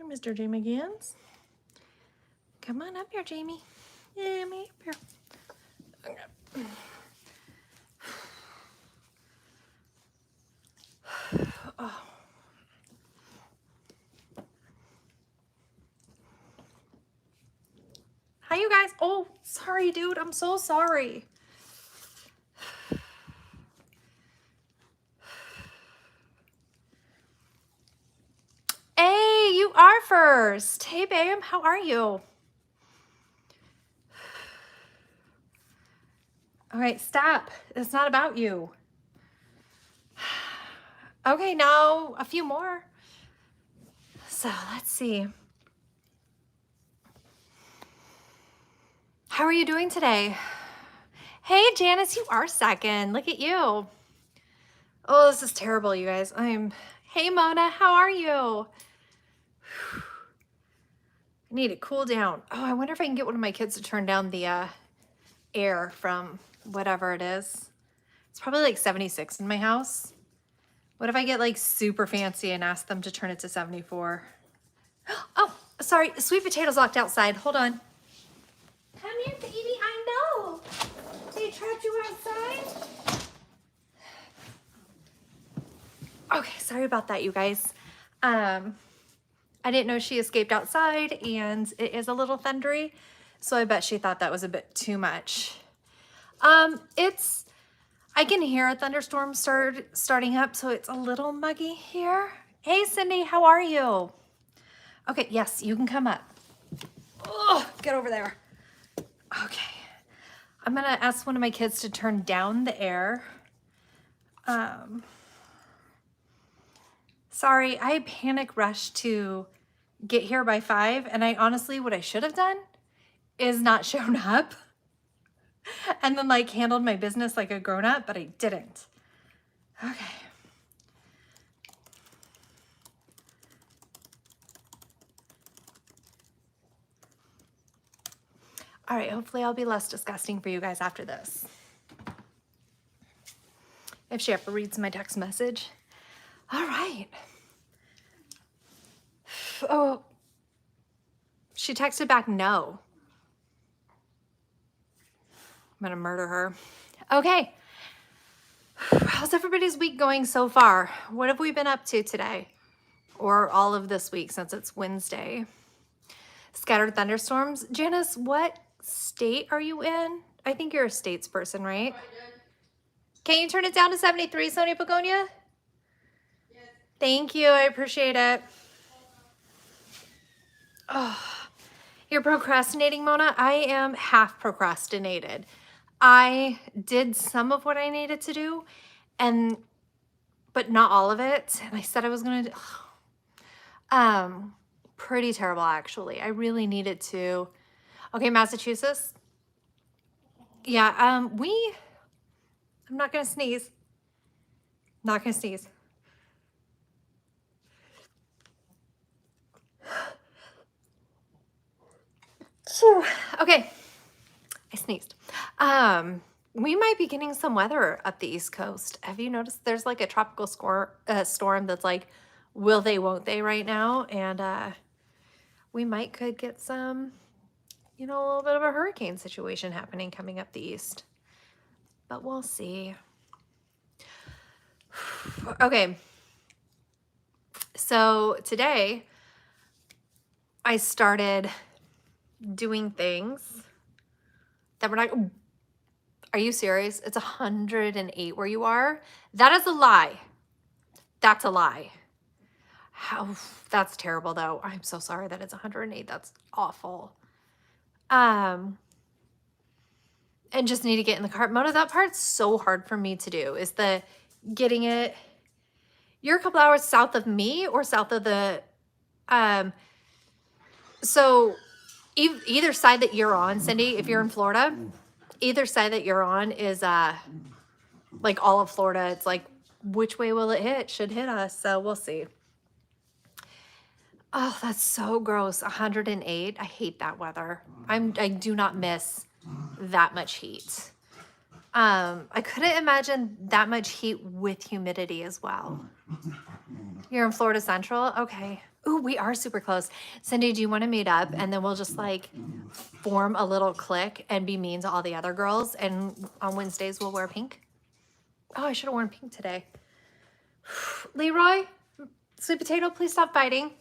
Mr. Jamie Gans. Come on up here, Jamie. Yeah, me up here. Okay. Oh. Hi, you guys. Oh, sorry, dude. I'm so sorry. Hey, you are first. Hey, babe. How are you? All right, stop. It's not about you. Okay, now a few more. So let's see. How are you doing today? Hey, Janice, you are second. Look at you. Oh, this is terrible, you guys. Hey, Mona, how are you? I need to cool down. Oh, I wonder if I can get one of my kids to turn down the air from whatever it is. It's probably like 76 in my house. What if I get like super fancy and ask them to turn it to 74? Oh, sorry. Sweet potato's locked outside. Hold on. Come here, baby. I know. They trapped you outside. Okay, sorry about that, you guys. I didn't know she escaped outside, and it is a little thundery, so I bet she thought that was a bit too much. I can hear a thunderstorm starting up, so it's a little muggy here. Hey, Cindy, how are you? Okay, yes, you can come up. Oh, get over there. Okay. I'm gonna ask one of my kids to turn down the air. Sorry, I panic rushed to get here by 5, and I honestly, what I should have done is not shown up and then like handled my business like a grown-up, but I didn't. Okay. All right, hopefully I'll be less disgusting for you guys after this. If she ever reads my text message. All right. Oh, she texted back no. I'm gonna murder her. Okay. How's everybody's week going so far? What have we been up to today? Or all of this week since it's Wednesday? Scattered thunderstorms. Janice, what state are you in? I think you're a states person, right? Can you turn it down to 73, Sonia Pagonia? Yes. Thank you. I appreciate it. Oh, you're procrastinating, Mona? I am half procrastinated. I did some of what I needed to do, but not all of it. And I said I was going to do... pretty terrible, actually. I really needed to. Okay, Massachusetts. Yeah, I'm not gonna sneeze. Not gonna sneeze. Okay, I sneezed. We might be getting some weather up the East Coast. Have you noticed there's like a tropical storm that's like, will they, won't they right now? And we could get some, a little bit of a hurricane situation happening coming up the east. But we'll see. Okay. So today I started doing things that we're not... Are you serious? It's 108 where you are? That is a lie. That's a lie. That's terrible though. I'm so sorry that it's 108. That's awful. And just need to get in the car. Mona, that part's so hard for me to do, is the getting it. You're a couple hours south of me or south of the, so either side that you're on, Cindy, if you're in Florida, either side that you're on is like all of Florida. It's like, which way will it hit? Should hit us. So we'll see. Oh, that's so gross. 108. I hate that weather. I do not miss that much heat. I couldn't imagine that much heat with humidity as well. You're in Florida Central? Okay. Ooh, we are super close. Cindy, do you want to meet up and then we'll just like form a little clique and be mean to all the other girls, and on Wednesdays we'll wear pink? Oh, I should have worn pink today. Leroy, sweet potato, please stop fighting.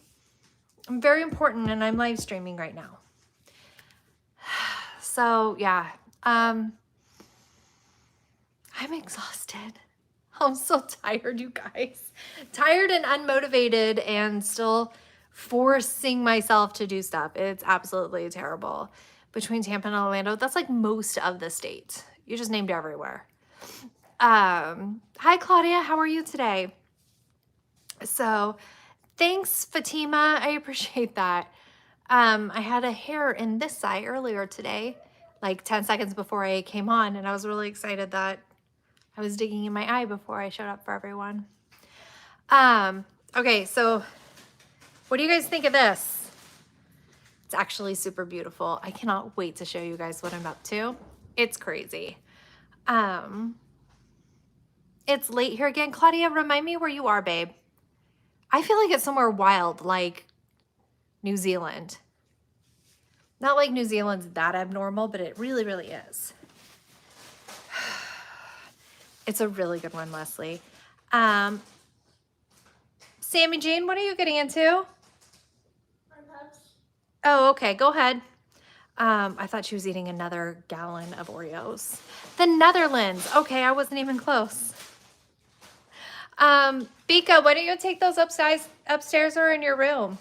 I'm very important and I'm live streaming right now. So yeah, I'm exhausted. I'm so tired, you guys. Tired and unmotivated and still forcing myself to do stuff. It's absolutely terrible. Between Tampa and Orlando, that's like most of the state. You just named everywhere. Hi, Claudia. How are you today? So thanks, Fatima. I appreciate that. I had a hair in this eye earlier today, like 10 seconds before I came on, and I was really excited that I was digging in my eye before I showed up for everyone. Okay, so what do you guys think of this? It's actually super beautiful. I cannot wait to show you guys what I'm up to. It's crazy. It's late here again. Claudia, remind me where you are, babe. I feel like it's somewhere wild, like New Zealand. Not like New Zealand's that abnormal, but it really, really is. It's a really good one, Leslie. Sammy Jean, what are you getting into? Oh, okay, go ahead. I thought she was eating another gallon of Oreos. The Netherlands. Okay, I wasn't even close. Bika, why don't you take those upstairs or in your room?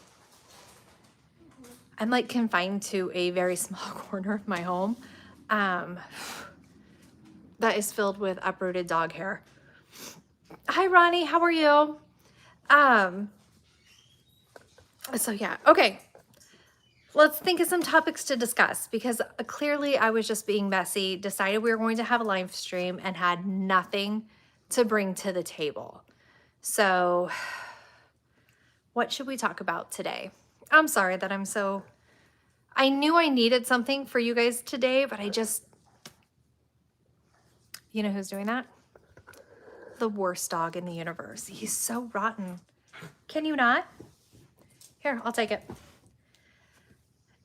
I'm like confined to a very small corner of my home that is filled with uprooted dog hair. Hi, Ronnie, how are you? So yeah, okay. Let's think of some topics to discuss, because clearly I was just being messy, decided we were going to have a live stream and had nothing to bring to the table. So what should we talk about today? I'm sorry that I knew I needed something for you guys today, but you know who's doing that? The worst dog in the universe. He's so rotten. Can you not? Here, I'll take it.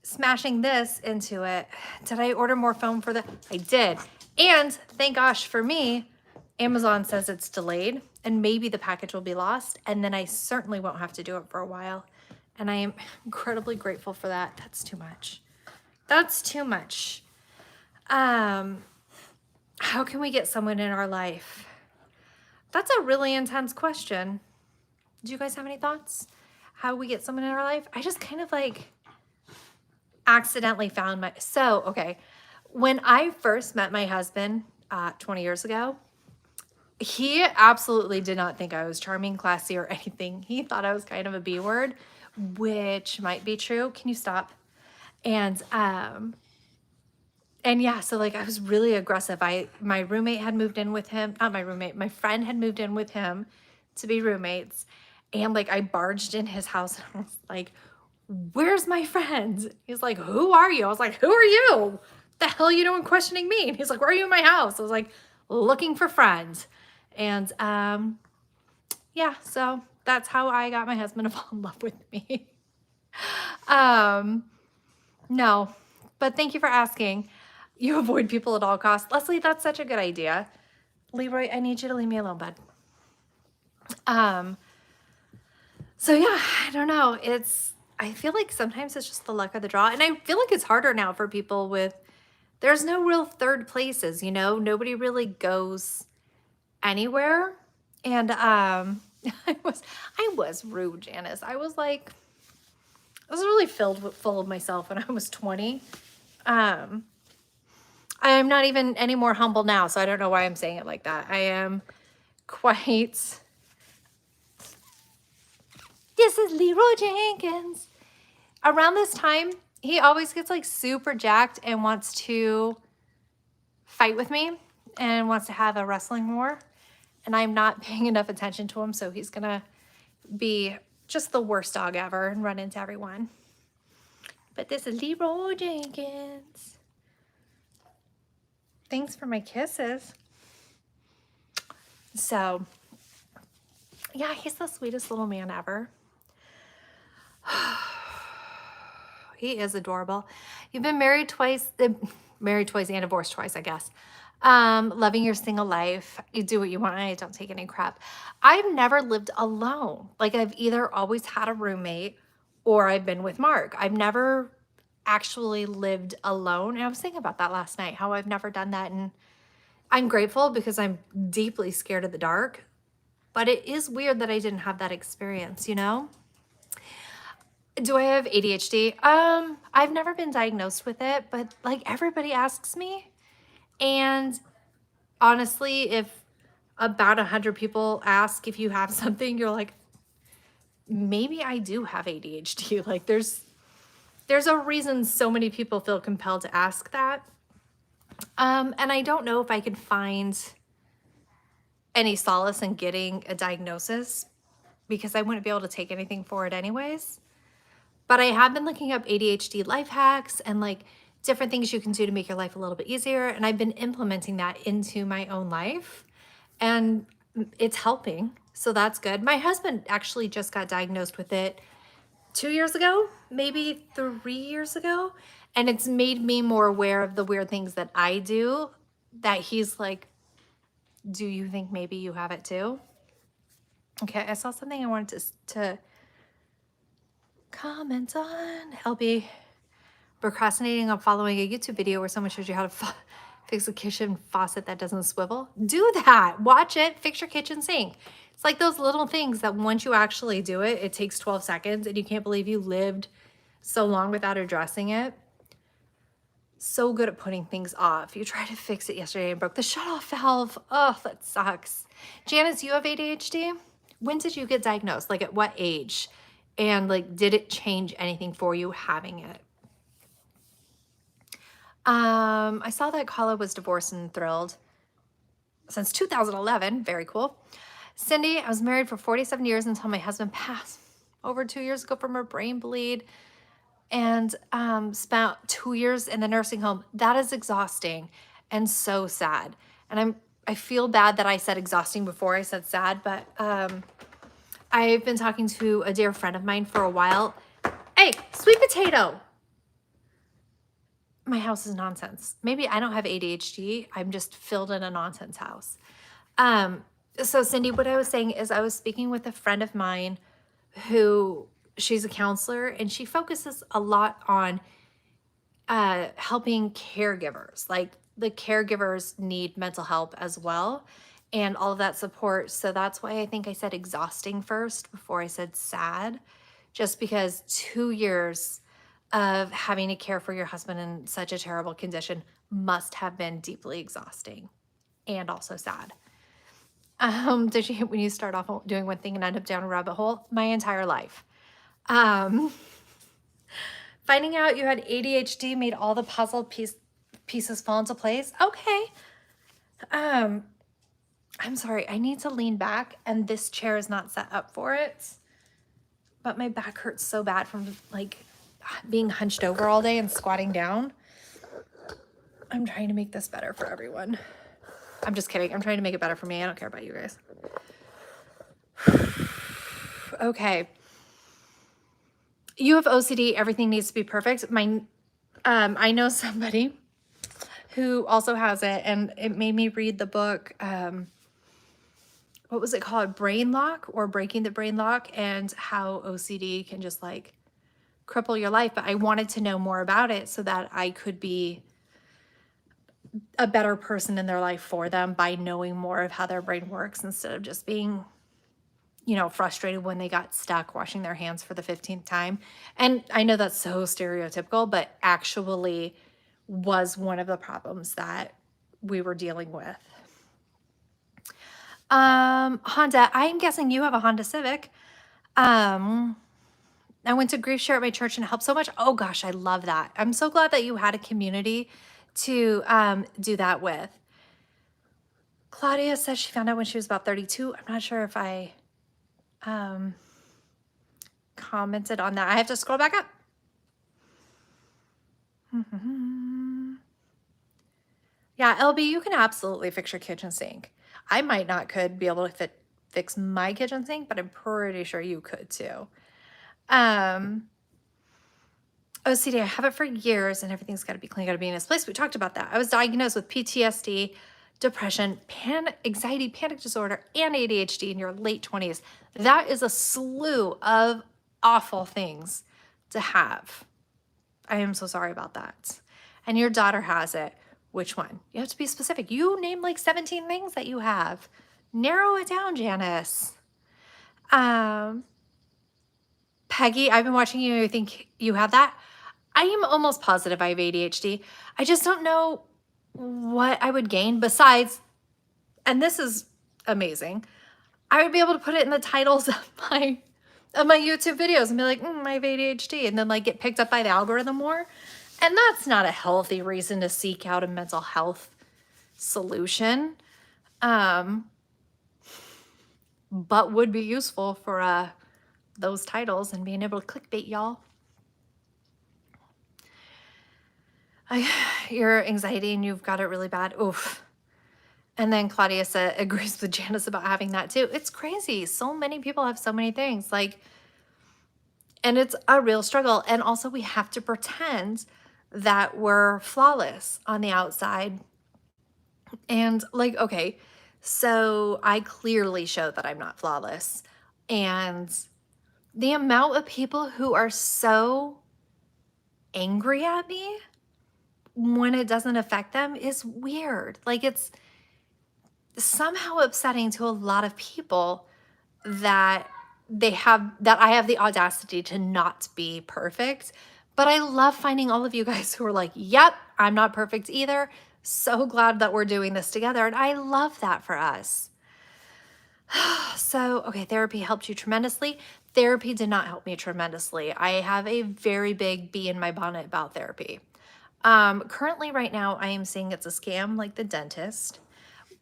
Smashing this into it. Did I order more foam for the? I did. And thank gosh for me, Amazon says it's delayed and maybe the package will be lost, and then I certainly won't have to do it for a while. And I am incredibly grateful for that. That's too much. That's too much. How can we get someone in our life? That's a really intense question. Do you guys have any thoughts? How we get someone in our life? I just kind of like accidentally found okay. When I first met my husband 20 years ago, he absolutely did not think I was charming, classy, or anything. He thought I was kind of a B word, which might be true. Can you stop? And yeah, so like I was really aggressive. My roommate had moved in with him, not my roommate, my friend had moved in with him to be roommates. And like I barged in his house and I was like, where's my friend? He's like, who are you? I was like, who are you? The hell are you doing questioning me? And he's like, where are you in my house? I was like, looking for friends. And yeah, so that's how I got my husband to fall in love with me. No, but thank you for asking. You avoid people at all costs. Leslie, that's such a good idea. Leroy, I need you to leave me alone, bud. So yeah, I don't know. I feel like sometimes it's just the luck of the draw. And I feel like it's harder now for people there's no real third places, you know? Nobody really goes anywhere. And I was rude, Janice. I was really full of myself when I was 20. I'm not even any more humble now, so I don't know why I'm saying it like that. I am quite... This is Leroy Jenkins. Around this time, he always gets like super jacked and wants to fight with me and wants to have a wrestling war. And I'm not paying enough attention to him, so he's gonna be just the worst dog ever and run into everyone. But this is Leroy Jenkins. Thanks for my kisses. So, yeah, he's the sweetest little man ever. He is adorable. You've been married twice and divorced twice, I guess. Loving your single life. You do what you want. I don't take any crap. I've never lived alone. Like I've either always had a roommate or I've been with Mark. I've never actually lived alone. And I was thinking about that last night, how I've never done that. And I'm grateful because I'm deeply scared of the dark. But it is weird that I didn't have that experience, you know? Do I have ADHD? I've never been diagnosed with it, but like everybody asks me. And honestly, if about 100 people ask if you have something, you're like, maybe I do have ADHD. Like there's a reason so many people feel compelled to ask that. And I don't know if I could find any solace in getting a diagnosis because I wouldn't be able to take anything for it anyways. But I have been looking up ADHD life hacks and like different things you can do to make your life a little bit easier. And I've been implementing that into my own life and it's helping. So that's good. My husband actually just got diagnosed with it 2 years ago, maybe 3 years ago. And it's made me more aware of the weird things that I do that he's like, do you think maybe you have it too? Okay, I saw something I wanted to comment on. LB, procrastinating on following a YouTube video where someone shows you how to fix a kitchen faucet that doesn't swivel. Do that. Watch it. Fix your kitchen sink. It's like those little things that once you actually do it, it takes 12 seconds and you can't believe you lived so long without addressing it. So good at putting things off. You tried to fix it yesterday and broke the shutoff valve. Oh, that sucks. Janice, you have ADHD? When did you get diagnosed? Like at what age? And like, did it change anything for you having it? I saw that Kala was divorced and thrilled since 2011. Very cool. Cindy, I was married for 47 years until my husband passed over 2 years ago from a brain bleed and spent 2 years in the nursing home. That is exhausting and so sad. And I feel bad that I said exhausting before I said sad, but I've been talking to a dear friend of mine for a while. Hey, sweet potato. My house is nonsense. Maybe I don't have ADHD. I'm just filled in a nonsense house. So Cindy, what I was saying is I was speaking with a friend of mine who she's a counselor and she focuses a lot on helping caregivers. Like the caregivers need mental help as well and all of that support. So that's why I think I said exhausting first before I said sad, just because 2 years of having to care for your husband in such a terrible condition must have been deeply exhausting and also sad. Did you hit when you start off doing one thing and end up down a rabbit hole? My entire life. Finding out you had ADHD made all the puzzle pieces fall into place. Okay. I'm sorry. I need to lean back and this chair is not set up for it. But my back hurts so bad from like being hunched over all day and squatting down. I'm trying to make this better for everyone. I'm just kidding. I'm trying to make it better for me. I don't care about you guys. Okay. You have OCD. Everything needs to be perfect. I know somebody who also has it, and it made me read the book. What was it called? Brain Lock or Breaking the Brain Lock, and how OCD can just like cripple your life. But I wanted to know more about it so that I could be a better person in their life for them by knowing more of how their brain works instead of just being, you know, frustrated when they got stuck washing their hands for the 15th time. And I know that's so stereotypical, but actually was one of the problems that we were dealing with. Honda, I'm guessing you have a Honda Civic. I went to grief share at my church and it helped so much. Oh gosh, I love that. I'm so glad that you had a community to do that with. Claudia says she found out when she was about 32. I'm not sure if I commented on that. I have to scroll back up. Yeah, LB, you can absolutely fix your kitchen sink. I might not could be able to fix my kitchen sink, but I'm pretty sure you could too. OCD, I have it for years and everything's got to be clean, got to be in its place. We talked about that. I was diagnosed with PTSD, depression, anxiety, panic disorder, and ADHD in your late 20s. That is a slew of awful things to have. I am so sorry about that. And your daughter has it. Which one? You have to be specific. You named like 17 things that you have. Narrow it down, Janice. Peggy, I've been watching you. I think you have that. I am almost positive I have ADHD. I just don't know what I would gain besides, and this is amazing, I would be able to put it in the titles of my YouTube videos and be like, I have ADHD, and then like get picked up by the algorithm more. And that's not a healthy reason to seek out a mental health solution. But would be useful for those titles and being able to clickbait y'all. Your anxiety and you've got it really bad. Oof. And then Claudia agrees with Janice about having that too. It's crazy. So many people have so many things. And it's a real struggle. And also we have to pretend that we're flawless on the outside. And okay, so I clearly show that I'm not flawless. And the amount of people who are so angry at me when it doesn't affect them is weird. It's somehow upsetting to a lot of people that I have the audacity to not be perfect. But I love finding all of you guys who are like, yep, I'm not perfect either. So glad that we're doing this together. And I love that for us. So, okay, therapy helped you tremendously. Therapy did not help me tremendously. I have a very big bee in my bonnet about therapy. Currently right now, I am saying it's a scam like the dentist.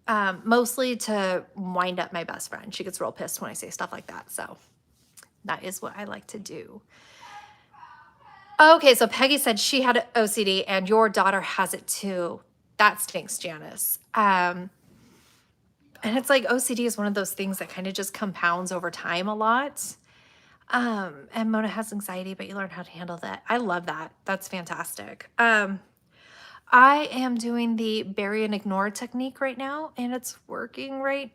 Mostly to wind up my best friend. She gets real pissed when I say stuff like that. So that is what I like to do. Okay, so Peggy said she had OCD and your daughter has it too. That stinks, Janice. And it's like OCD is one of those things that kind of just compounds over time a lot. And Mona has anxiety, but you learn how to handle that. I love that. That's fantastic. I am doing the bury and ignore technique right now, and it's working right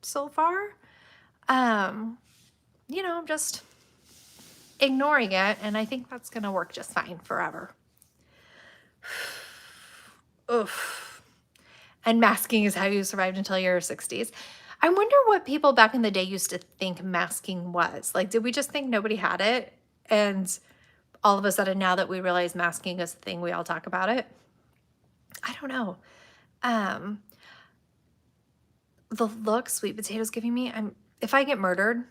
so far. I'm just ignoring it, and I think that's gonna work just fine forever. Oof. And masking is how you survived until your 60s. I wonder what people back in the day used to think masking was. Did we just think nobody had it? And all of a sudden, now that we realize masking is the thing, we all talk about it? I don't know. The look Sweet Potato's giving me, if I get murdered,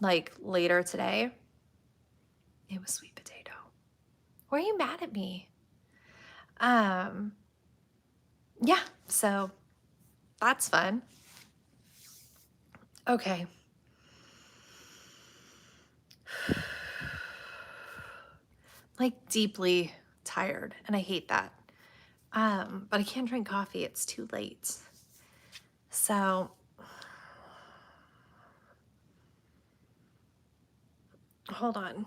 later today, it was Sweet Potato. Why are you mad at me? Yeah, so that's fun. Okay. Deeply tired, and I hate that. But I can't drink coffee. It's too late. So hold on.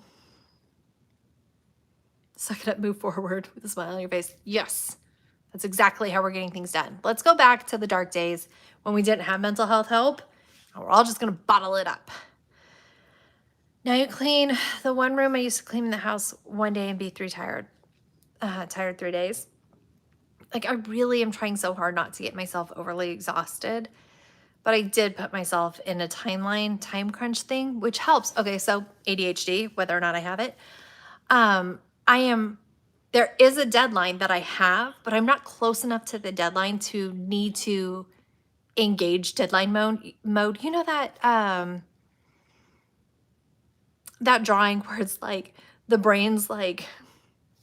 Suck it up, move forward with a smile on your face. Yes, that's exactly how we're getting things done. Let's go back to the dark days when we didn't have mental health help, and we're all just gonna bottle it up. Now you clean the one room I used to clean in the house one day and be tired 3 days. I really am trying so hard not to get myself overly exhausted, but I did put myself in a time crunch thing, which helps. Okay, so ADHD, whether or not I have it, there is a deadline that I have, but I'm not close enough to the deadline to need to engage deadline mode. You know that drawing where it's the brain's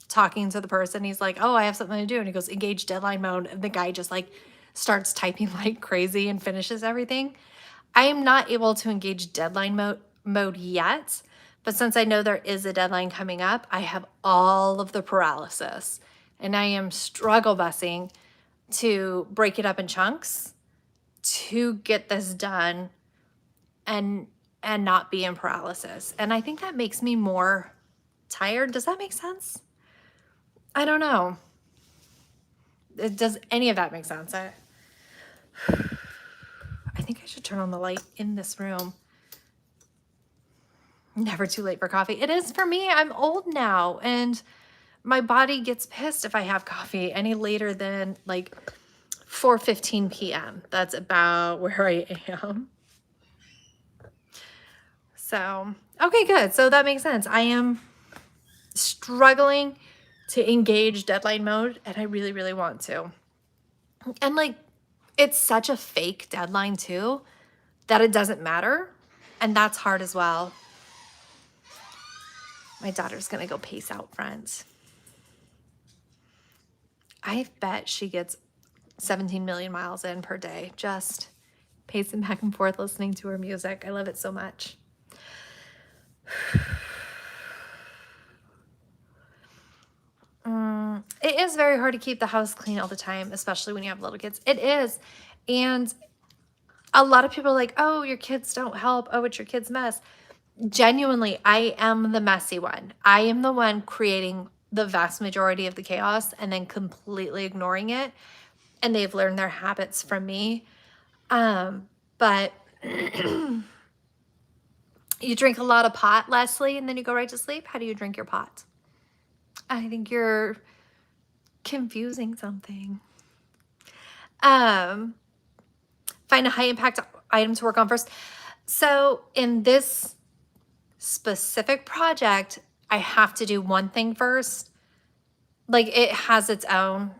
talking to the person. He's like, oh, I have something to do. And he goes, engage deadline mode. And the guy just starts typing like crazy and finishes everything. I am not able to engage deadline mode yet. But since I know there is a deadline coming up, I have all of the paralysis. And I am struggle busing to break it up in chunks to get this done and not be in paralysis. And I think that makes me more tired. Does that make sense? I don't know. Does any of that make sense? I think I should turn on the light in this room. Never too late for coffee. It is for me. I'm old now, and my body gets pissed if I have coffee any later than like 4:15 p.m. That's about where I am. So, okay, good. So that makes sense. I am struggling to engage deadline mode, and I really, really want to. And like, it's such a fake deadline too, that it doesn't matter. And that's hard as well. My daughter's gonna go pace out front. I bet she gets 17 million miles in per day, just pacing back and forth, listening to her music. I love it so much. It is very hard to keep the house clean all the time, especially when you have little kids. It is. And a lot of people are like, oh, your kids don't help. Oh, it's your kid's mess. Genuinely, I am the messy one. I am the one creating the vast majority of the chaos and then completely ignoring it. And they've learned their habits from me. But you drink a lot of pot, Leslie, and then you go right to sleep. How do you drink your pot? I think you're confusing something. Find a high impact item to work on first. So in this specific project, I have to do one thing first. Like, it has its own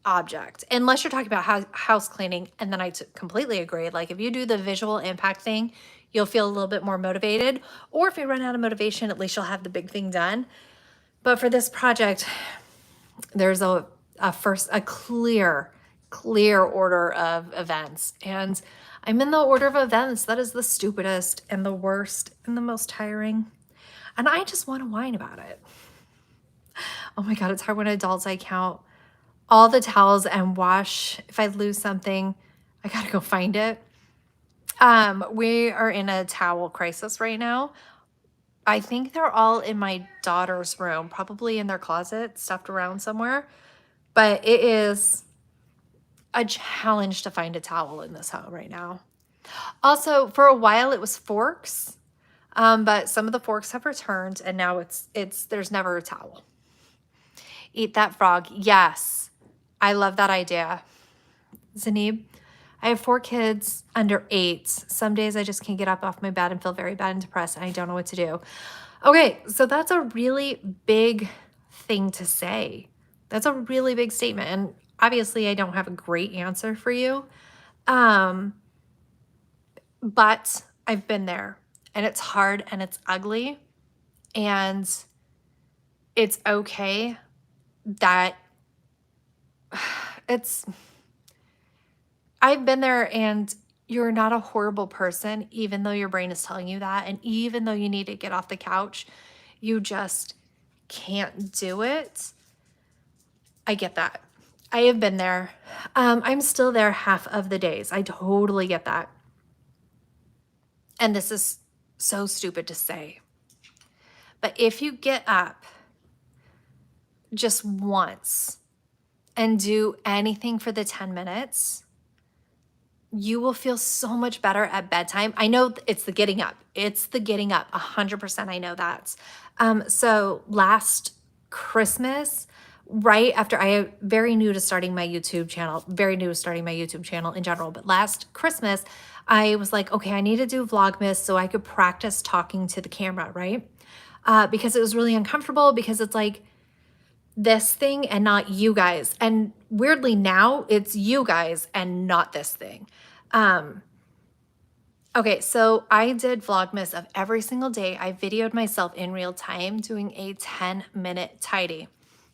object, unless you're talking about house cleaning. And then I completely agree. Like, if you do the visual impact thing, you'll feel a little bit more motivated. Or if you run out of motivation, at least you'll have the big thing done. But for this project, there's a clear order of events. And I'm in the order of events that is the stupidest and the worst and the most tiring. And I just want to whine about it. Oh my God, it's hard when adults, I count all the towels and wash. If I lose something, I gotta go find it. We are in a towel crisis right now. I think they're all in my daughter's room, probably in their closet, stuffed around somewhere. But it is a challenge to find a towel in this home right now. Also, for a while it was forks, but some of the forks have returned, and now there's never a towel. Eat that frog. Yes, I love that idea. Zanib, I have 4 kids under 8. Some days I just can't get up off my bed and feel very bad and depressed, and I don't know what to do. Okay, so that's a really big thing to say. That's a really big statement. And obviously I don't have a great answer for you. But I've been there, and it's hard and it's ugly, and it's okay that I've been there, and you're not a horrible person, even though your brain is telling you that. And even though you need to get off the couch, you just can't do it. I get that. I have been there. I'm still there half of the days. I totally get that. And this is so stupid to say. But if you get up just once and do anything for the 10 minutes, you will feel so much better at bedtime. I know it's the getting up. It's the getting up. 100%. I know that. So last Christmas, right after, I am very new to starting my YouTube channel in general, but last Christmas, I was like, okay, I need to do Vlogmas so I could practice talking to the camera, right? Because it was really uncomfortable, because it's like this thing and not you guys. And weirdly now it's you guys and not this thing. Okay, so I did Vlogmas of every single day. I videoed myself in real time doing a 10-minute tidy.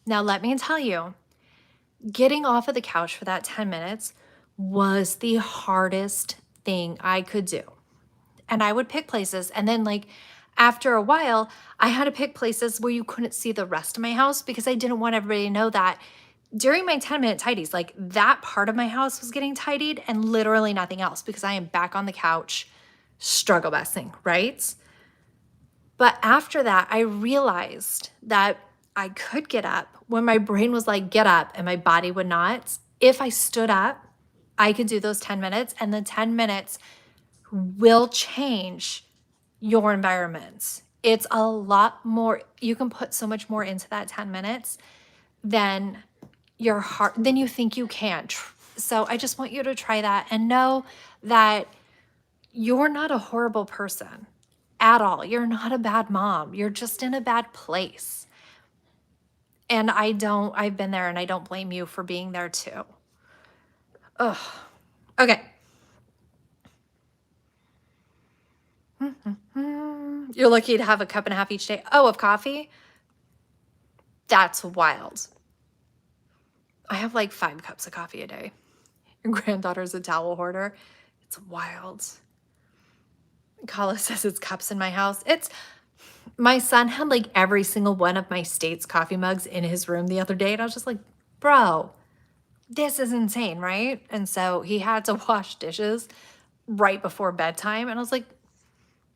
Now, let me tell you, getting off of the couch for that 10 minutes was the hardest thing I could do. And I would pick places, and then like after a while, I had to pick places where you couldn't see the rest of my house, because I didn't want everybody to know that during my 10-minute tidies, like that part of my house was getting tidied and literally nothing else, because I am back on the couch struggle busting, right? But after that, I realized that I could get up when my brain was like, get up, and my body would not. If I stood up, I could do those 10 minutes, and the 10 minutes will change your environment. It's a lot more, you can put so much more into that 10 minutes than your heart, than you think you can. So I just want you to try that and know that you're not a horrible person at all. You're not a bad mom. You're just in a bad place. And I've been there, and I don't blame you for being there too. Ugh. Okay. You're lucky to have a cup and a half each day. Oh, of coffee? That's wild. I have like 5 cups of coffee a day. Your granddaughter's a towel hoarder. It's wild. Kala says it's cups in my house. My son had like every single one of my state's coffee mugs in his room the other day. And I was just like, bro, this is insane, right? And so he had to wash dishes right before bedtime. And I was like,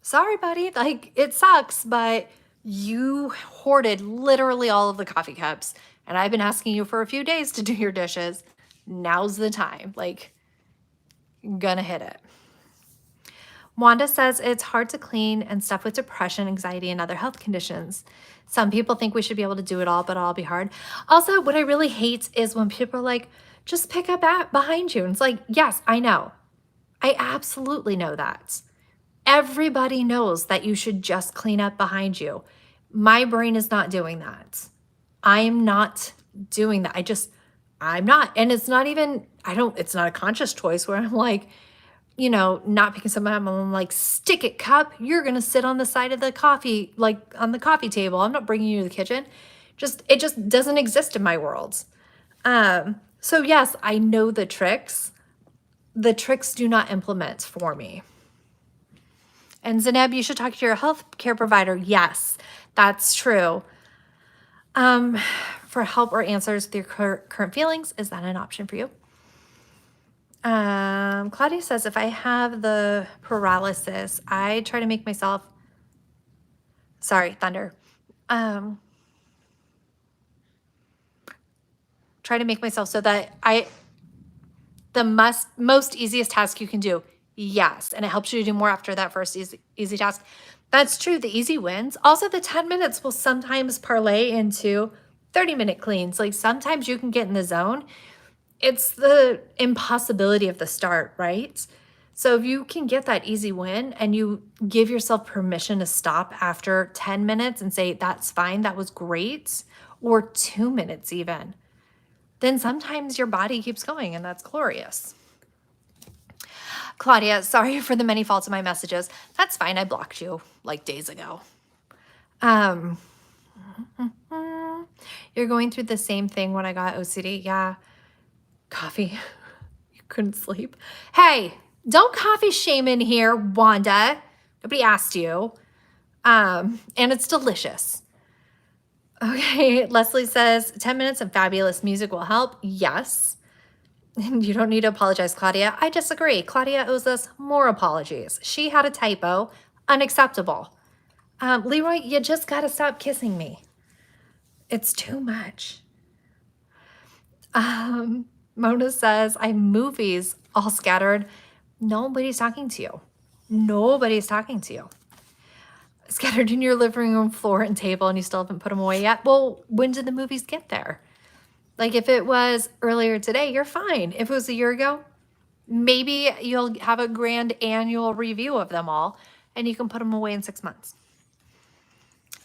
sorry, buddy. Like, it sucks, but you hoarded literally all of the coffee cups. And I've been asking you for a few days to do your dishes. Now's the time. Like, gonna hit it. Wanda says it's hard to clean and stuff with depression, anxiety, and other health conditions. Some people think we should be able to do it all, but it'll be hard. Also, what I really hate is when people are like, just pick up behind you. And it's like, yes, I know. I absolutely know that. Everybody knows that you should just clean up behind you. My brain is not doing that. I am not doing that. I'm not. And it's not even, it's not a conscious choice where I'm like, not picking something up. I'm like, stick it, cup. You're going to sit on the side of the coffee, like on the coffee table. I'm not bringing you to the kitchen. It just doesn't exist in my world. So yes, I know the tricks. The tricks do not implement for me. And Zainab, you should talk to your healthcare provider. Yes, that's true. For help or answers with your current feelings, is that an option for you? Claudia says, if I have the paralysis, I try to make myself, Thunder. Try to make myself so that the most easiest task you can do. Yes. And it helps you to do more after that first easy task. That's true. The easy wins. Also, the 10 minutes will sometimes parlay into 30-minute cleans. Like sometimes you can get in the zone. It's the impossibility of the start, right? So if you can get that easy win and you give yourself permission to stop after 10 minutes and say, that's fine, that was great, or 2 minutes even, then sometimes your body keeps going, and that's glorious. Claudia, sorry for the many faults of my messages. That's fine. I blocked you like days ago. You're going through the same thing when I got OCD. Yeah. Coffee. You couldn't sleep. Hey, don't coffee shame in here, Wanda. Nobody asked you. And it's delicious. Okay, Leslie says 10 minutes of fabulous music will help. Yes. And you don't need to apologize, Claudia. I disagree. Claudia owes us more apologies. She had a typo. Unacceptable. Leroy, you just got to stop kissing me. It's too much. Mona says, I have movies all scattered. Nobody's talking to you. Nobody's talking to you. Scattered in your living room floor and table, and you still haven't put them away yet. Well, when did the movies get there? Like if it was earlier today, you're fine. If it was a year ago, maybe you'll have a grand annual review of them all, and you can put them away in 6 months.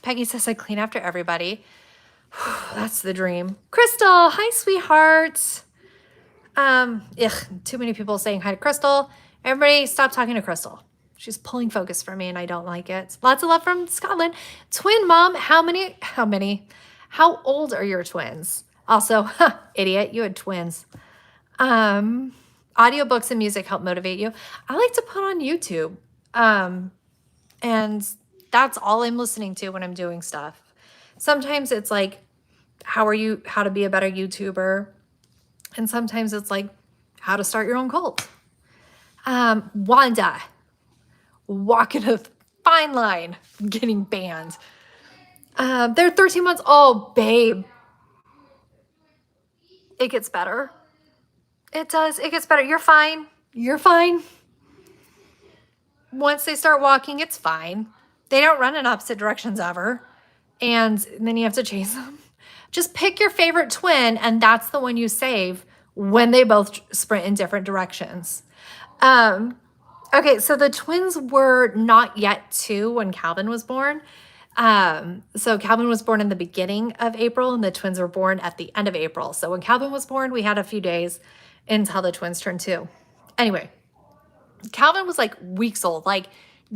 Peggy says, I clean after everybody. That's the dream. Crystal, hi, sweetheart. Too many people saying hi to Crystal. Everybody stop talking to Crystal. She's pulling focus from me and I don't like it. Lots of love from Scotland. Twin mom, how old are your twins? Also, idiot, you had twins. Audiobooks and music help motivate you. I like to put on YouTube. And that's all I'm listening to when I'm doing stuff. Sometimes it's like, how to be a better YouTuber. And sometimes it's like how to start your own cult. Wanda, walking a fine line of getting banned. They're 13 months. Oh, babe. It gets better. It does. It gets better. You're fine. You're fine. Once they start walking, it's fine. They don't run in opposite directions ever. And then you have to chase them. Just pick your favorite twin, and that's the one you save when they both sprint in different directions. Okay, so the twins were not yet 2 when Calvin was born. So Calvin was born in the beginning of April, and the twins were born at the end of April. So when Calvin was born, we had a few days until the twins turned 2. Anyway, Calvin was like weeks old, like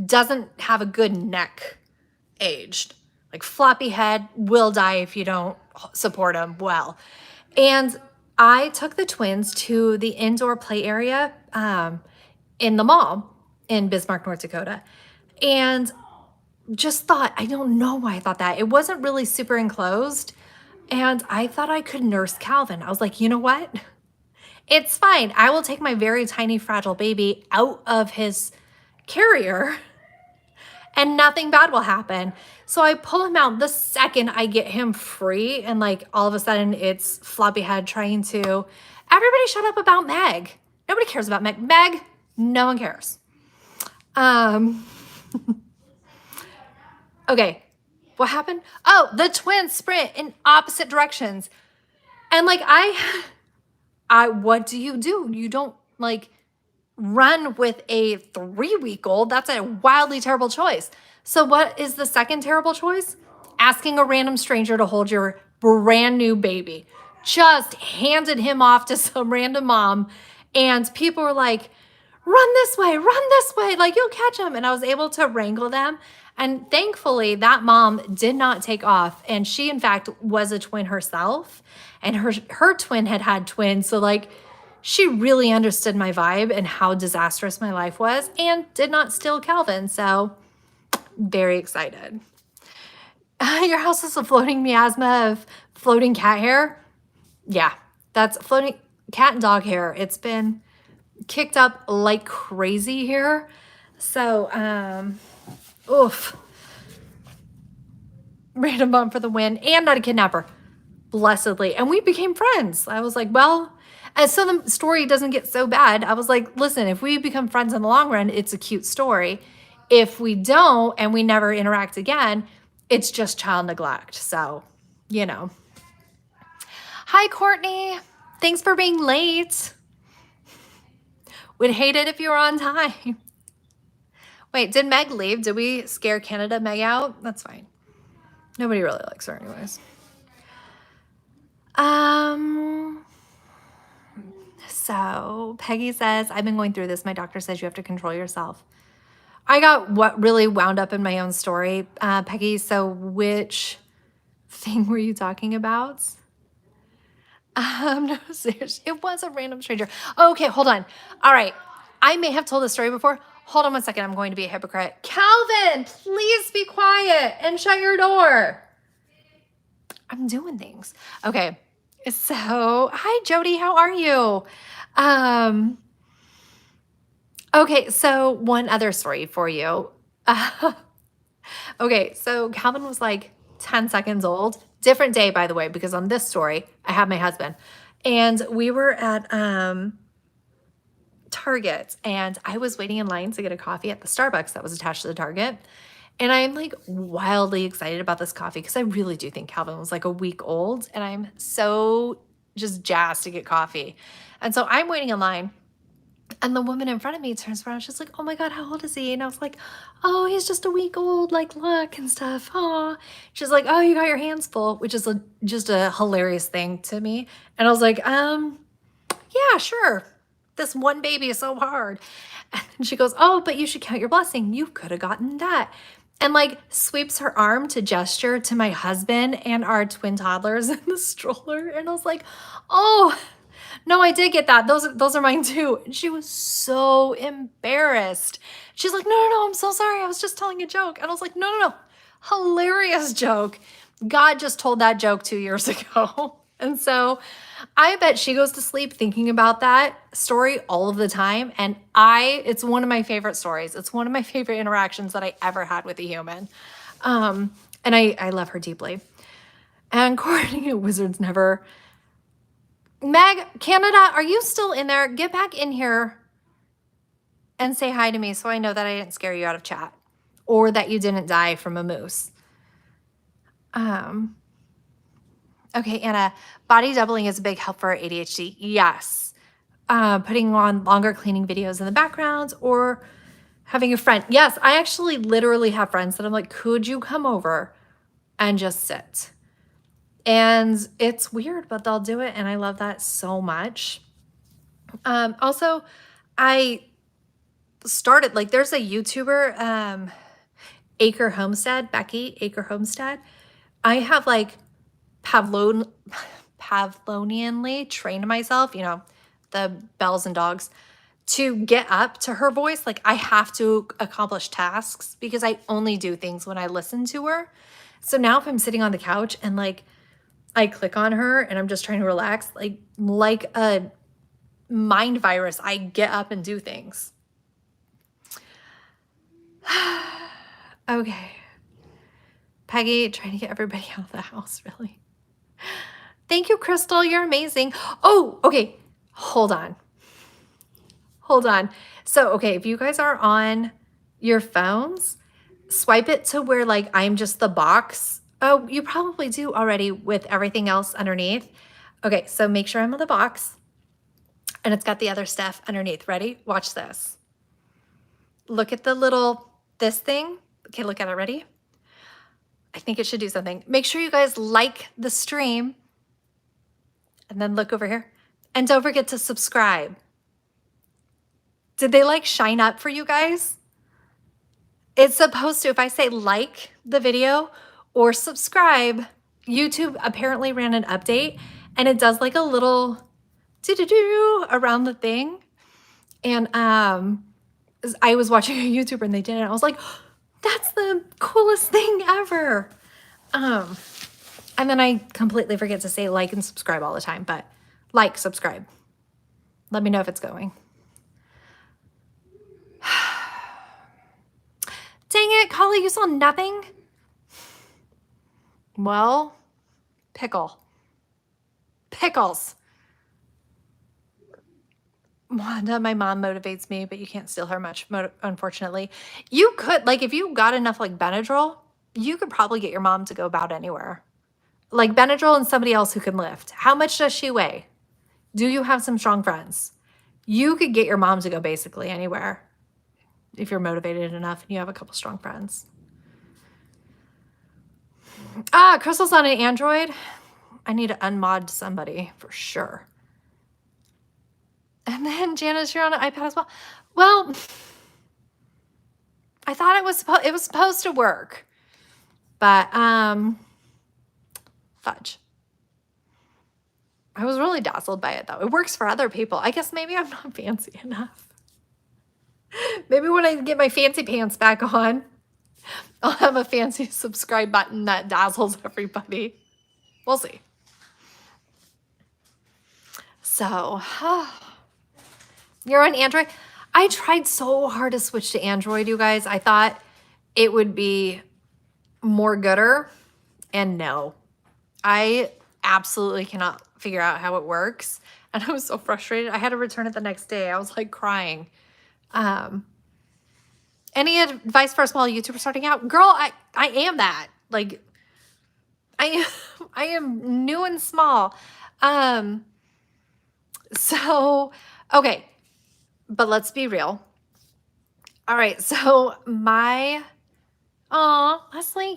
doesn't have a good neck aged, like floppy head, will die if you don't support him well. And I took the twins to the indoor play area in the mall in Bismarck, North Dakota. And just thought, I don't know why I thought that. It wasn't really super enclosed. And I thought I could nurse Calvin. I was like, you know what? It's fine. I will take my very tiny, fragile baby out of his carrier and nothing bad will happen. So I pull him out the second I get him free, and like all of a sudden it's floppy head trying to, everybody shut up about Meg. Nobody cares about Meg. Meg, no one cares. Okay, what happened? Oh, the twins sprint in opposite directions. And like what do? You don't like run with a 3-week-old. That's a wildly terrible choice. So what is the second terrible choice? Asking a random stranger to hold your brand new baby. Just handed him off to some random mom, and people were like, run this way, like you'll catch him. And I was able to wrangle them. And thankfully that mom did not take off. And she in fact was a twin herself, and her twin had twins. So like she really understood my vibe and how disastrous my life was, and did not steal Calvin. So very excited. Your house is a floating miasma of floating cat hair. Yeah, that's floating cat and dog hair. It's been kicked up like crazy here. So, oof. Random bump for the win, and not a kidnapper. Blessedly. And we became friends. I was like, well, and so the story doesn't get so bad. I was like, listen, if we become friends in the long run, it's a cute story. If we don't and we never interact again, it's just child neglect. So, you know. Hi, Courtney. Thanks for being late. Would hate it if you were on time. Wait, did Meg leave? Did we scare Canada Meg out? That's fine. Nobody really likes her anyways. So Peggy says, I've been going through this. My doctor says you have to control yourself. I got what really wound up in my own story. Peggy, so which thing were you talking about? No, seriously, it was a random stranger. Okay, hold on. All right. I may have told this story before. Hold on one second. I'm going to be a hypocrite. Calvin, please be quiet and shut your door. I'm doing things. Okay. So, hi, Jody. How are you? Okay. So one other story for you. Okay. So Calvin was like 10 seconds old. Different day, by the way, because on this story, I have my husband. And we were at Target, and I was waiting in line to get a coffee at the Starbucks that was attached to the Target. And I'm like wildly excited about this coffee because I really do think Calvin was like a week old, and I'm so just jazzed to get coffee. And so I'm waiting in line, and the woman in front of me turns around. She's like, oh my God, how old is he? And I was like, oh, he's just a week old, like look and stuff. Aw. She's like, oh, you got your hands full, which is just a hilarious thing to me. And I was like, yeah, sure. This one baby is so hard. And she goes, oh, but you should count your blessing. You could have gotten that. And like sweeps her arm to gesture to my husband and our twin toddlers in the stroller. And I was like, oh, no, I did get that. Those are mine too. And she was so embarrassed. She's like, no, I'm so sorry. I was just telling a joke. And I was like, no. Hilarious joke. God just told that joke 2 years ago. And so I bet she goes to sleep thinking about that story all of the time. And it's one of my favorite stories. It's one of my favorite interactions that I ever had with a human. And I love her deeply. And Courtney Wizards Never. Meg, Canada, are you still in there? Get back in here and say hi to me so I know that I didn't scare you out of chat or that you didn't die from a moose. Okay, Anna, body doubling is a big help for ADHD. Yes. Putting on longer cleaning videos in the background or having a friend. Yes, I actually literally have friends that I'm like, could you come over and just sit? And it's weird, but they'll do it. And I love that so much. Also, I started, like, there's a YouTuber, Acre Homestead, Becky Acre Homestead. I have like Pavlonianly trained myself, you know, the bells and dogs, to get up to her voice. Like I have to accomplish tasks because I only do things when I listen to her. So now if I'm sitting on the couch and like I click on her and I'm just trying to relax, like a mind virus, I get up and do things. Okay. Peggy, trying to get everybody out of the house, really. Thank you, Crystal. You're amazing. Oh, okay. Hold on. So, okay, if you guys are on your phones, swipe it to where like I'm just the box. Oh, you probably do already with everything else underneath. Okay, so make sure I'm on the box and it's got the other stuff underneath. Ready? Watch this. Look at this thing. Okay, look at it. Ready? I think it should do something. Make sure you guys like the stream and then look over here. And don't forget to subscribe. Did they like shine up for you guys? It's supposed to, if I say like the video or subscribe, YouTube apparently ran an update and it does like a little do around the thing. And I was watching a YouTuber and they did it. I was like, that's the coolest thing ever. And then I completely forget to say like and subscribe all the time, but like, subscribe. Let me know if it's going. Dang it, Collie, you saw nothing? Well, pickles. Wanda, my mom motivates me, but you can't steal her much, unfortunately. You could, like, if you got enough, like, Benadryl, you could probably get your mom to go about anywhere. Like, Benadryl and somebody else who can lift. How much does she weigh? Do you have some strong friends? You could get your mom to go basically anywhere if you're motivated enough and you have a couple strong friends. Crystal's on an Android. I need to unmod somebody for sure. And then Janice, you're on an iPad as well. Well, I thought it was supposed to work, but fudge. I was really dazzled by it though. It works for other people. I guess maybe I'm not fancy enough. Maybe when I get my fancy pants back on, I'll have a fancy subscribe button that dazzles everybody. We'll see. So, you're on Android. I tried so hard to switch to Android, you guys. I thought it would be more gooder, and no. I absolutely cannot figure out how it works, and I was so frustrated. I had to return it the next day. I was like crying. Any advice for a small YouTuber starting out? Girl, I am that. Like, I am new and small. So, okay. But let's be real. All right. So Leslie,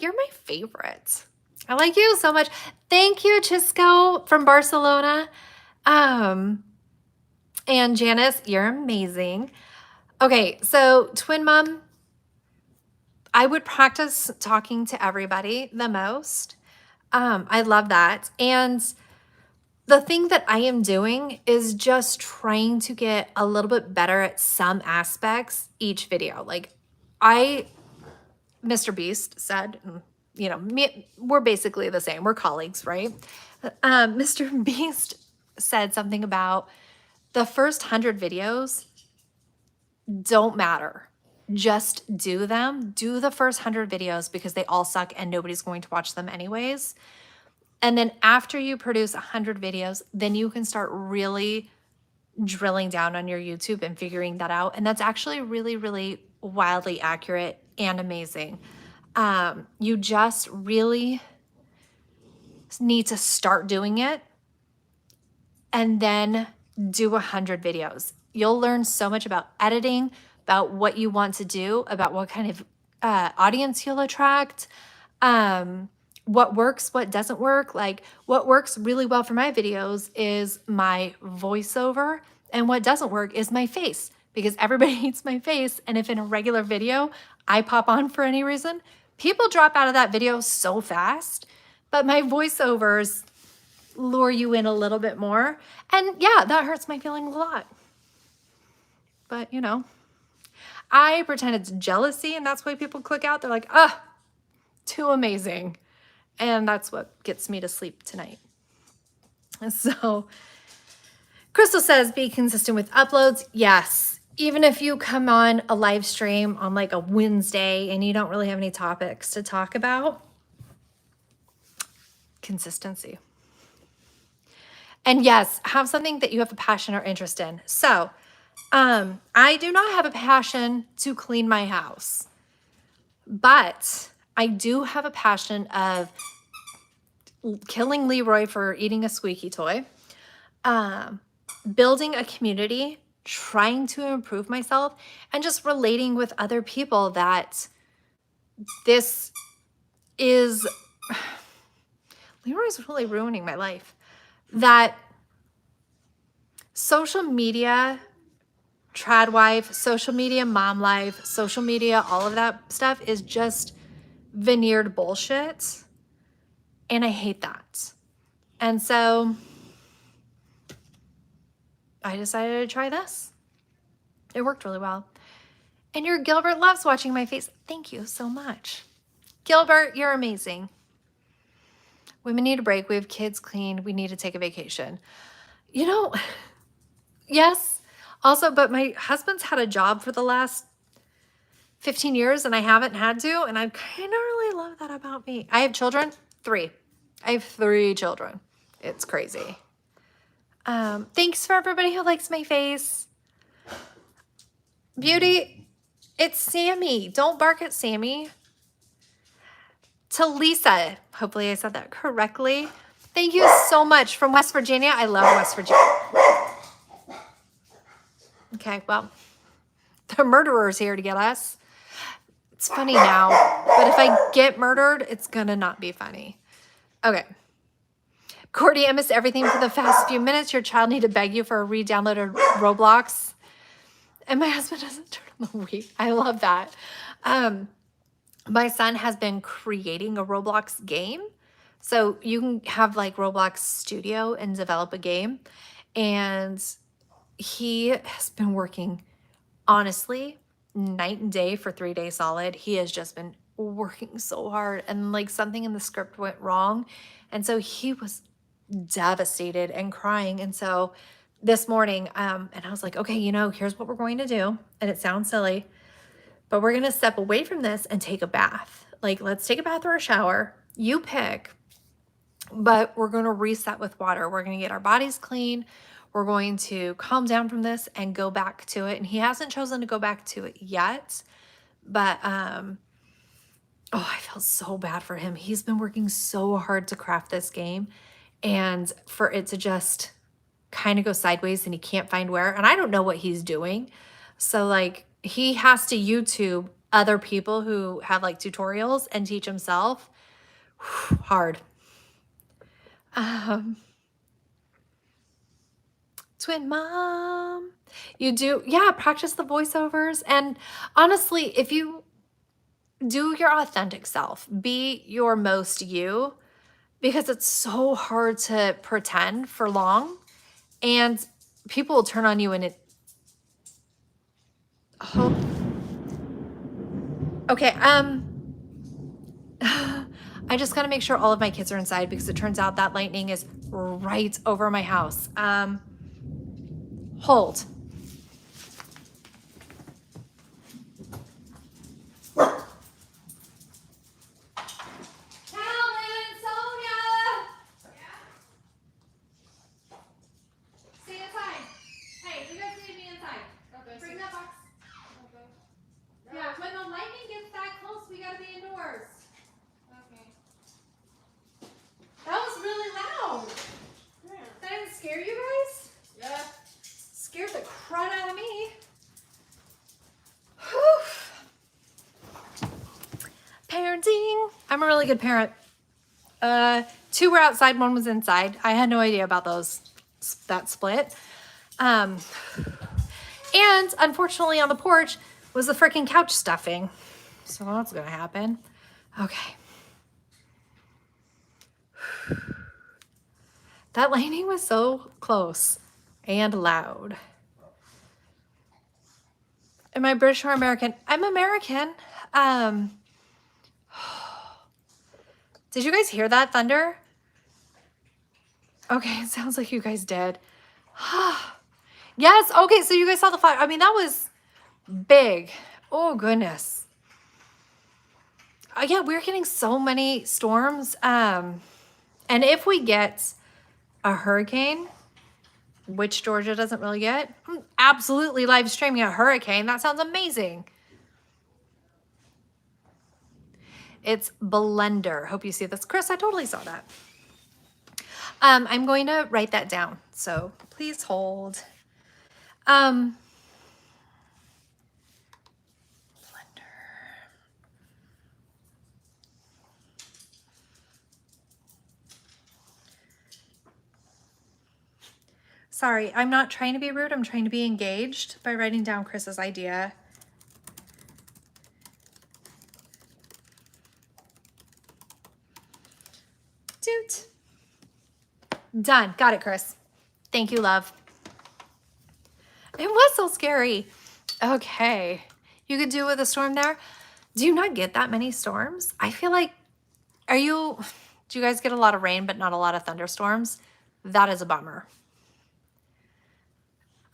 you're my favorite. I like you so much. Thank you, Chisco from Barcelona. And Janice, you're amazing. Okay, so twin mom, I would practice talking to everybody the most. I love that. And the thing that I am doing is just trying to get a little bit better at some aspects each video. Like Mr. Beast said, you know, we're basically the same. We're colleagues, right? Mr. Beast said something about the first 100 videos don't matter. Just do them. Do the first 100 videos because they all suck and nobody's going to watch them anyways. And then after you produce 100 videos, then you can start really drilling down on your YouTube and figuring that out. And that's actually really, really wildly accurate and amazing. You just really need to start doing it and then do 100 videos. You'll learn so much about editing, about what you want to do, about what kind of audience you'll attract, what works, what doesn't work. Like what works really well for my videos is my voiceover, and what doesn't work is my face, because everybody hates my face. And if in a regular video I pop on for any reason, people drop out of that video so fast. But my voiceovers lure you in a little bit more. And yeah, that hurts my feelings a lot. But you know, I pretend it's jealousy and that's why people click out. They're like, ah, too amazing. And that's what gets me to sleep tonight. So Crystal says, be consistent with uploads. Yes. Even if you come on a live stream on like a Wednesday and you don't really have any topics to talk about, consistency. And yes, have something that you have a passion or interest in. So I do not have a passion to clean my house, but I do have a passion of killing Leroy for eating a squeaky toy, building a community, trying to improve myself, and just relating with other people that this is, Leroy's really ruining my life, that social media, Tradwife, social media, mom life, social media, all of that stuff is just veneered bullshit. And I hate that. And so I decided to try this. It worked really well. And your Gilbert loves watching my face. Thank you so much. Gilbert, you're amazing. Women need a break. We have kids cleaned. We need to take a vacation. You know, yes. Also, but my husband's had a job for the last 15 years and I haven't had to. And I kind of really love that about me. I have children, 3. I have 3 children. It's crazy. Thanks for everybody who likes my face. Beauty, it's Sammy. Don't bark at Sammy. To Lisa, hopefully I said that correctly. Thank you so much from West Virginia. I love West Virginia. Okay, well, the murderer's here to get us. It's funny now, but if I get murdered, it's gonna not be funny. Okay. Cordy, I missed everything for the past few minutes. Your child need to beg you for a re-downloaded Roblox. And my husband doesn't turn on the Wii. I love that. My son has been creating a Roblox game. So you can have like Roblox Studio and develop a game. And he has been working, honestly, night and day for 3 days solid. He has just been working so hard, and like something in the script went wrong. And so he was devastated and crying. And so this morning, and I was like, okay, you know, here's what we're going to do. And it sounds silly, but we're going to step away from this and take a bath. Like, let's take a bath or a shower. You pick, but we're going to reset with water. We're going to get our bodies clean. We're going to calm down from this and go back to it. And he hasn't chosen to go back to it yet, but, oh, I feel so bad for him. He's been working so hard to craft this game, and for it to just kind of go sideways and he can't find where, and I don't know what he's doing. So like he has to YouTube other people who have like tutorials and teach himself. Hard. Twin mom, you do, yeah, practice the voiceovers. And honestly, if you do your authentic self, be your most you, because it's so hard to pretend for long and people will turn on you and it, oh. Okay, I just got to make sure all of my kids are inside because it turns out that lightning is right over my house. Hold. Calvin, Sonia! Stay inside. Hey, you guys need me inside. Okay. Bring that box. Okay. Yeah, when the lightning gets that close, we gotta be indoors. Okay. That was really loud. Yeah. That didn't scare you guys? Yeah. Scared the crud out of me. Whew. Parenting. I'm a really good parent. 2 were outside, 1 was inside. I had no idea about that split. And unfortunately on the porch was the freaking couch stuffing. So that's gonna happen. Okay. That lightning was so close and loud. Am I British or American? I'm American. Did you guys hear that thunder? Okay, it sounds like you guys did. Yes, okay, so you guys saw the fire. I mean, that was big. Oh, goodness. Yeah, we're getting so many storms. And if we get a hurricane, which Georgia doesn't really get, I'm absolutely live streaming a hurricane. That sounds amazing. It's Blender. Hope you see this. Chris, I totally saw that. I'm going to write that down, so please hold. Blender. Sorry, I'm not trying to be rude. I'm trying to be engaged by writing down Chris's idea. Doot. Done. Got it, Chris. Thank you, love. It was so scary. Okay. You could do with a storm there. Do you not get that many storms? I feel like, do you guys get a lot of rain, but not a lot of thunderstorms? That is a bummer.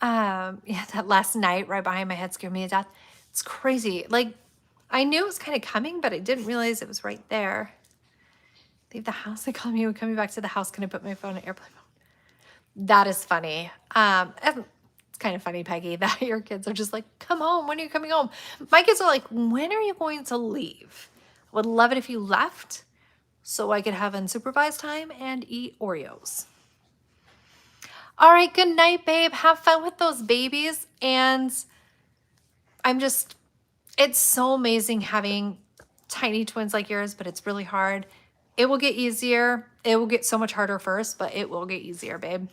Yeah, that last night right behind my head scared me to death. It's crazy. Like, I knew it was kind of coming, but I didn't realize it was right there. Leave the house. They call me when coming back to the house. Can I put my phone in airplane mode? That is funny. It's kind of funny, Peggy, that your kids are just like, come home. When are you coming home? My kids are like, when are you going to leave? Would love it if you left so I could have unsupervised time and eat Oreos. All right, good night, babe. Have fun with those babies. And it's so amazing having tiny twins like yours, but it's really hard. It will get easier. It will get so much harder first, but it will get easier, babe.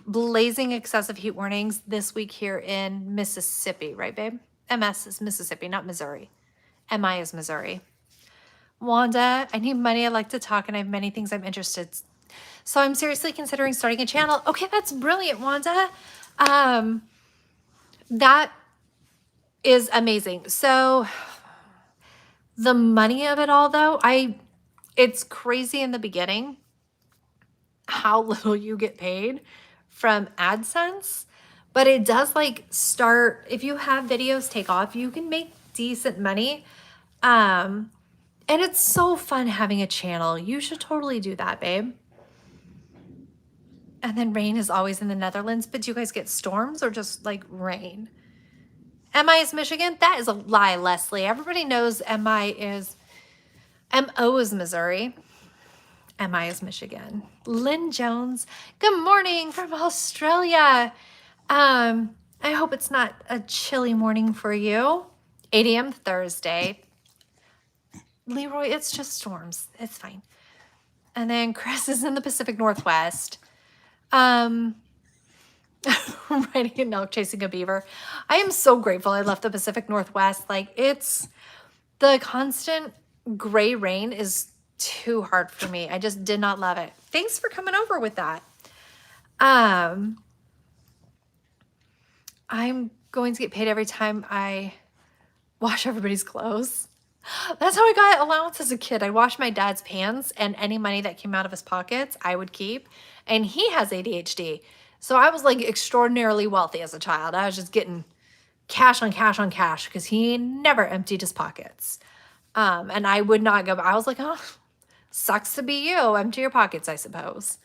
Blazing excessive heat warnings this week here in Mississippi, right, babe? MS is Mississippi, not Missouri. MI is Missouri. Wanda, I need money. I like to talk and I have many things I'm interested. So I'm seriously considering starting a channel. Okay, that's brilliant, Wanda. That is amazing. So the money of it all though, it's crazy in the beginning how little you get paid from AdSense, but it does like start, if you have videos take off, you can make decent money. And it's so fun having a channel. You should totally do that, babe. And then rain is always in the Netherlands, but do you guys get storms or just like rain? MI is Michigan? That is a lie, Leslie. Everybody knows MO is Missouri. MI is Michigan. Lynn Jones, good morning from Australia. I hope it's not a chilly morning for you. 8 a.m. Thursday. Leroy, it's just storms. It's fine. And then Chris is in the Pacific Northwest. Writing a note, chasing a beaver. I am so grateful I left the Pacific Northwest. Like, it's the constant gray rain is too hard for me. I just did not love it. Thanks for coming over with that. I'm going to get paid every time I wash everybody's clothes. That's how I got allowance as a kid. I washed my dad's pants, and any money that came out of his pockets, I would keep. And he has ADHD. So I was like extraordinarily wealthy as a child. I was just getting cash on cash on cash because he never emptied his pockets. And I would not go, I was like, oh, sucks to be you. Empty your pockets, I suppose.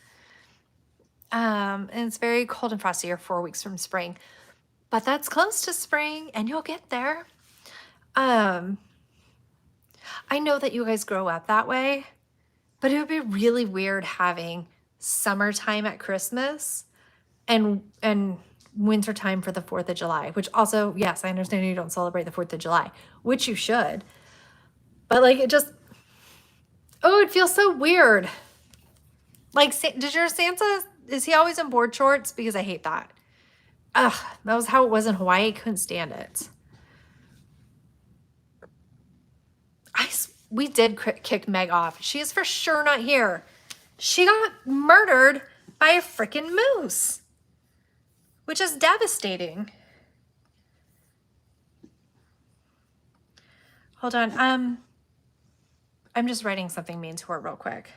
And it's very cold and frosty. You're 4 weeks from spring, but that's close to spring and you'll get there. I know that you guys grow up that way, but it would be really weird having summertime at Christmas and wintertime for the 4th of July, which also, yes, I understand you don't celebrate the 4th of July, which you should. But like it just, oh, it feels so weird. Like, does your Santa, is he always in board shorts? Because I hate that. Ugh, that was how it was in Hawaii. I couldn't stand it. We did kick Meg off. She is for sure not here. She got murdered by a freaking moose, which is devastating. Hold on. I'm just writing something mean to her real quick.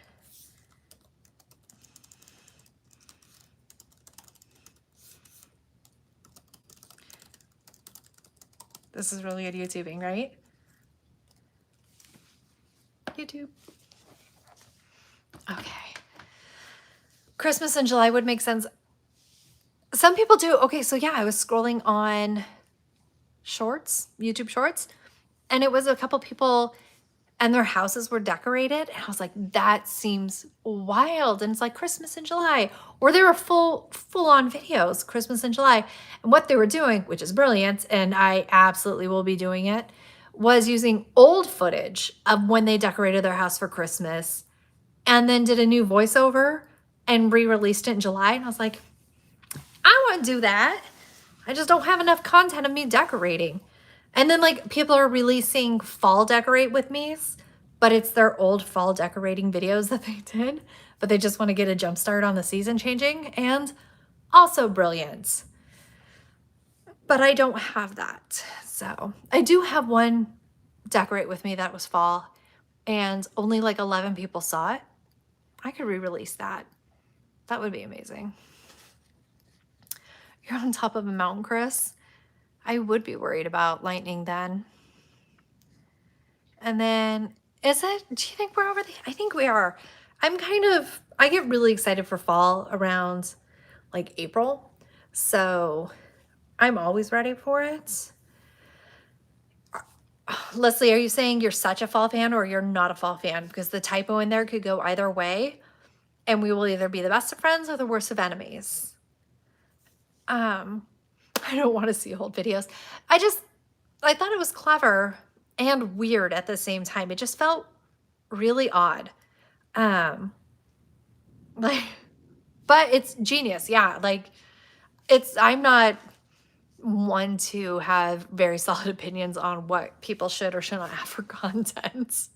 This is really good YouTubing, right? YouTube. Okay. Christmas in July would make sense. Some people do. Okay, so yeah, I was scrolling on shorts, YouTube shorts, and it was a couple people and their houses were decorated. And I was like, that seems wild. And it's like Christmas in July. Or they were full-on videos, Christmas in July. And what they were doing, which is brilliant, and I absolutely will be doing it, was using old footage of when they decorated their house for Christmas and then did a new voiceover and re-released it in July. And I was like, I want to do that. I just don't have enough content of me decorating. And then like people are releasing fall decorate with me's, but it's their old fall decorating videos that they did, but they just want to get a jump start on the season changing, and also brilliant. But I don't have that. So I do have one decorate with me that was fall and only like 11 people saw it. I could re-release that. That would be amazing. You're on top of a mountain, Chris. I would be worried about lightning then. And then, do you think we're over I think we are. I get really excited for fall around like April. So I'm always ready for it. Leslie, are you saying you're such a fall fan or you're not a fall fan? Because the typo in there could go either way. And we will either be the best of friends or the worst of enemies. I don't want to see old videos. I thought it was clever and weird at the same time. It just felt really odd. But it's genius. Yeah. Like I'm not one to have very solid opinions on what people should or should not have for content.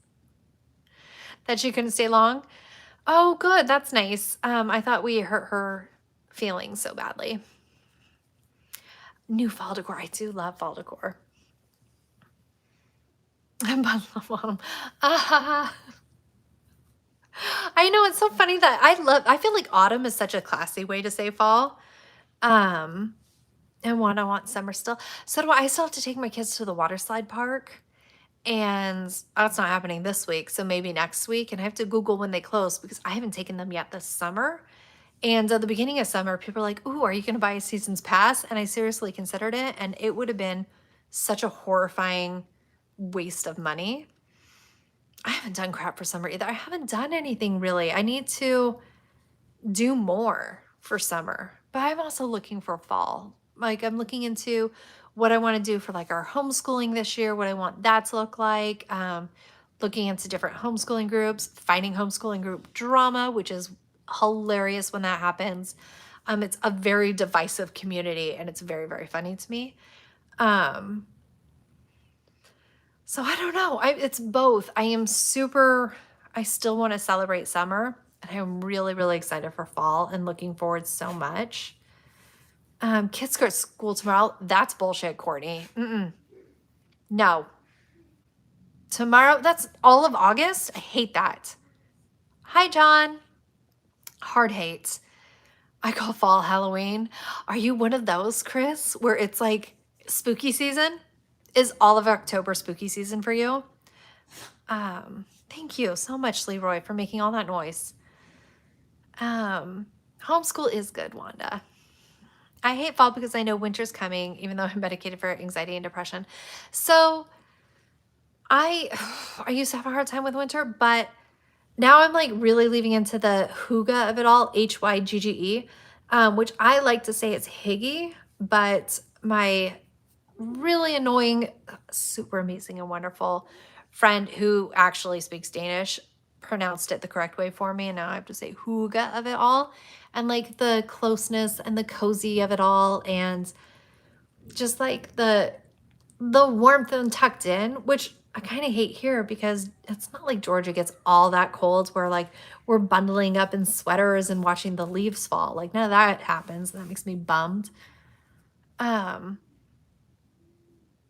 That she couldn't stay long. Oh, good. That's nice. I thought we hurt her feelings so badly. New fall decor. I do love fall decor. I know, it's so funny that I feel like autumn is such a classy way to say fall. And I want summer still. So do I still have to take my kids to the water slide park. And that's not happening this week. So maybe next week. And I have to Google when they close because I haven't taken them yet this summer. And at the beginning of summer, people are like, ooh, are you going to buy a season's pass? And I seriously considered it. And it would have been such a horrifying waste of money. I haven't done crap for summer either. I haven't done anything really. I need to do more for summer. But I'm also looking for fall. Like I'm looking into what I want to do for like our homeschooling this year, what I want that to look like. Looking into different homeschooling groups, finding homeschooling group drama, which is hilarious when that happens. It's a very divisive community and it's very, very funny to me. So I don't know. It's both. I still want to celebrate summer and I'm really, really excited for fall and looking forward so much. Kids go to school tomorrow. That's bullshit, Courtney. No. Tomorrow, that's all of August. I hate that. Hi, John. Hard hate. I call fall Halloween. Are you one of those, Chris, where it's like spooky season? Is all of October spooky season for you? Thank you so much, Leroy, for making all that noise. Homeschool is good, Wanda. I hate fall because I know winter's coming, even though I'm medicated for anxiety and depression. So I used to have a hard time with winter, but now I'm like really leaving into the hygge of it all, Hygge, which I like to say it's higgy, but my really annoying, super amazing and wonderful friend who actually speaks Danish pronounced it the correct way for me, and now I have to say hygge of it all, and like the closeness and the cozy of it all, and just like the warmth and tucked in, which I kind of hate here because it's not like Georgia gets all that cold where like we're bundling up in sweaters and watching the leaves fall. Like none of that happens. That makes me bummed. And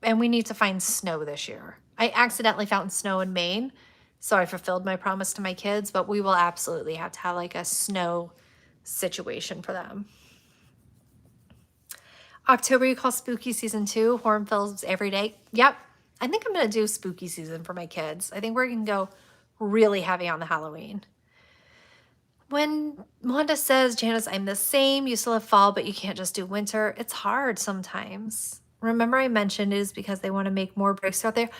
we need to find snow this year. I accidentally found snow in Maine, so I fulfilled my promise to my kids, but we will absolutely have to have like a snow situation for them. October, you call spooky season 2, horror films every day. Yep. I think I'm going to do spooky season for my kids. I think we're going to go really heavy on the Halloween. When Wanda says, Janice, I'm the same. You still have fall, but you can't just do winter. It's hard sometimes. Remember I mentioned it is because they want to make more breaks out there.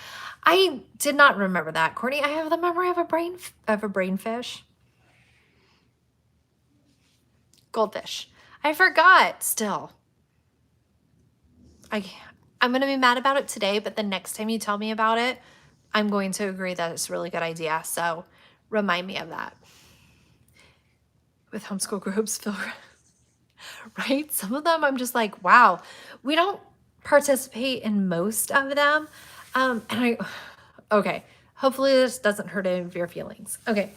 I did not remember that, Courtney. I have the memory of a brainfish. Goldfish. I forgot still. I'm going to be mad about it today, but the next time you tell me about it, I'm going to agree that it's a really good idea. So remind me of that. With homeschool groups, right? Some of them I'm just like, wow, we don't participate in most of them. Okay, hopefully this doesn't hurt any of your feelings. Okay,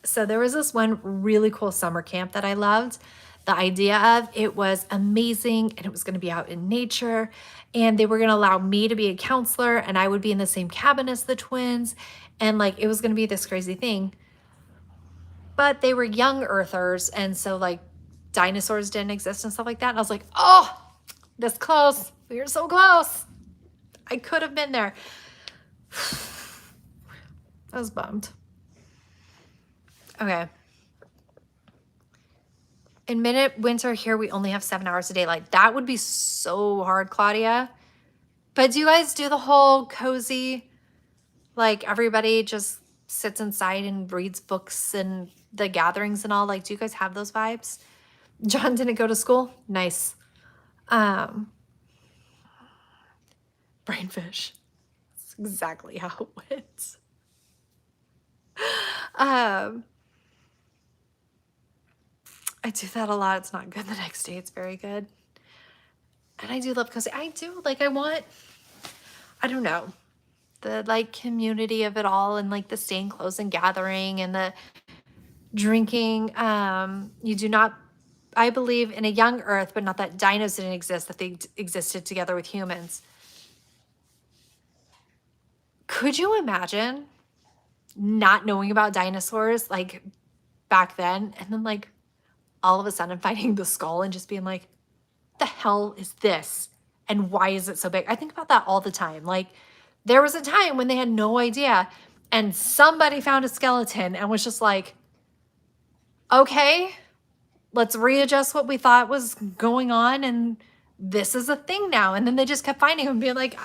so there was this one really cool summer camp that I loved. The idea of it was amazing, and it was going to be out in nature, and they were going to allow me to be a counselor, and I would be in the same cabin as the twins, and like it was going to be this crazy thing. But they were young earthers, and so like dinosaurs didn't exist and stuff like that. And I was like, oh, this close. We were so close. I could have been there. I was bummed. Okay. In winter here, we only have 7 hours of daylight. That would be so hard, Claudia. But do you guys do the whole cozy, like everybody just sits inside and reads books and the gatherings and all? Like, do you guys have those vibes? John didn't go to school? Nice. Brainfish. That's exactly how it went. I do that a lot. It's not good the next day. It's very good. And I do love cozy. I do. Like, I don't know, the like community of it all, and like the staying close and gathering and the drinking. You do not, I believe in a young earth, but not that dinos didn't exist, that they existed together with humans. Could you imagine not knowing about dinosaurs like back then, and then like all of a sudden finding the skull and just being like, the hell is this? And why is it so big? I think about that all the time. Like, there was a time when they had no idea, and somebody found a skeleton and was just like, okay, let's readjust what we thought was going on, and this is a thing now. And then they just kept finding them and being like,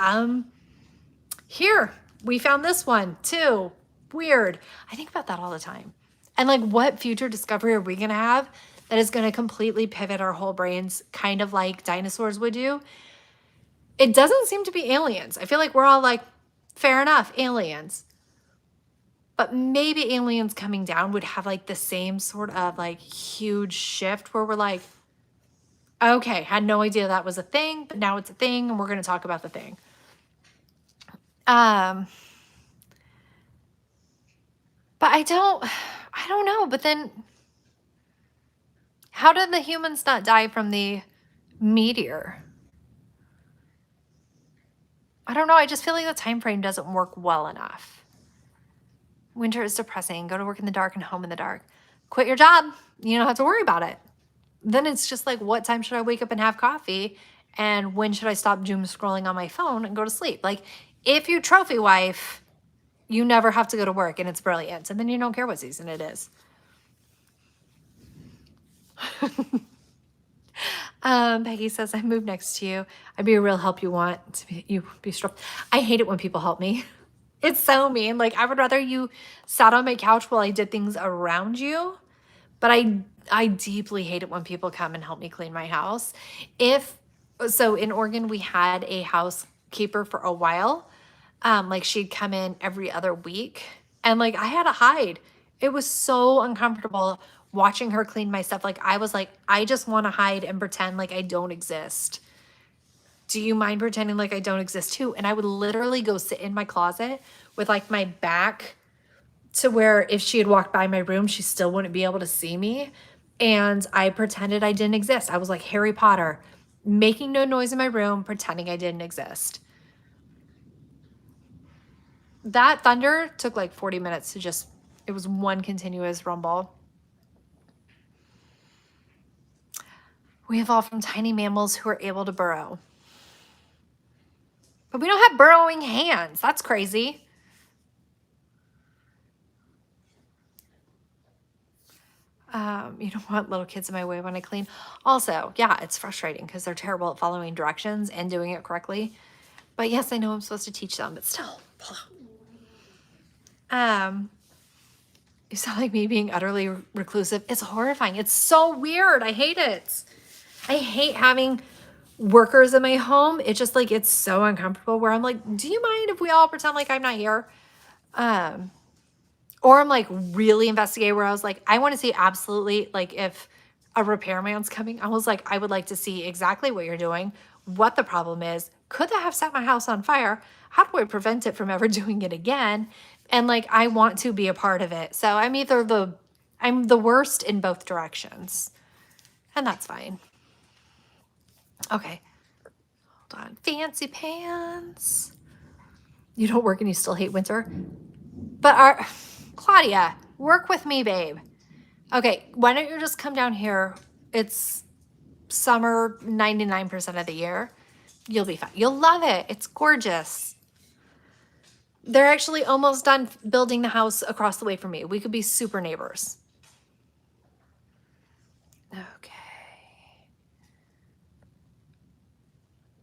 here, we found this one too. Weird. I think about that all the time. And like, what future discovery are we going to have that is going to completely pivot our whole brains, kind of like dinosaurs would do? It doesn't seem to be aliens. I feel like we're all like, fair enough, aliens. But maybe aliens coming down would have like the same sort of like huge shift where we're like, okay, had no idea that was a thing, but now it's a thing, and we're going to talk about the thing. But I don't know. But then how did the humans not die from the meteor? I don't know. I just feel like the time frame doesn't work well enough. Winter is depressing. Go to work in the dark and home in the dark. Quit your job. You don't have to worry about it. Then it's just like, what time should I wake up and have coffee? And when should I stop doom scrolling on my phone and go to sleep? Like, if you trophy wife, you never have to go to work and it's brilliant. And then you don't care what season it is. Peggy says, I moved next to you. I'd be a real help you want to be strong. I hate it when people help me. It's so mean. Like, I would rather you sat on my couch while I did things around you. But I deeply hate it when people come and help me clean my house. So in Oregon, we had a housekeeper for a while. Like she'd come in every other week and like I had to hide. It was so uncomfortable watching her clean my stuff. Like I was like, I just want to hide and pretend like I don't exist. Do you mind pretending like I don't exist too? And I would literally go sit in my closet with like my back to where if she had walked by my room, she still wouldn't be able to see me. And I pretended I didn't exist. I was like Harry Potter, making no noise in my room, pretending I didn't exist. That thunder took like 40 minutes to just, it was one continuous rumble. We evolved from tiny mammals who are able to burrow. But we don't have burrowing hands. That's crazy. You don't want little kids in my way when I clean. Also, yeah, it's frustrating because they're terrible at following directions and doing it correctly. But yes, I know I'm supposed to teach them, but still. You sound like me being utterly reclusive. It's horrifying. It's so weird. I hate it. I hate having workers in my home. It's just like, it's so uncomfortable where I'm like, do you mind if we all pretend like I'm not here? Or I'm like really investigating where I was like, I want to see absolutely like if a repairman's coming, I was like, I would like to see exactly what you're doing, what the problem is. Could that have set my house on fire? How do I prevent it from ever doing it again? And like, I want to be a part of it. So I'm the worst in both directions. And that's fine. Okay. Hold on. Fancy pants. You don't work and you still hate winter? But Claudia, work with me, babe. Okay, why don't you just come down here? It's summer 99% of the year. You'll be fine. You'll love it. It's gorgeous. They're actually almost done building the house across the way from me. We could be super neighbors. Okay.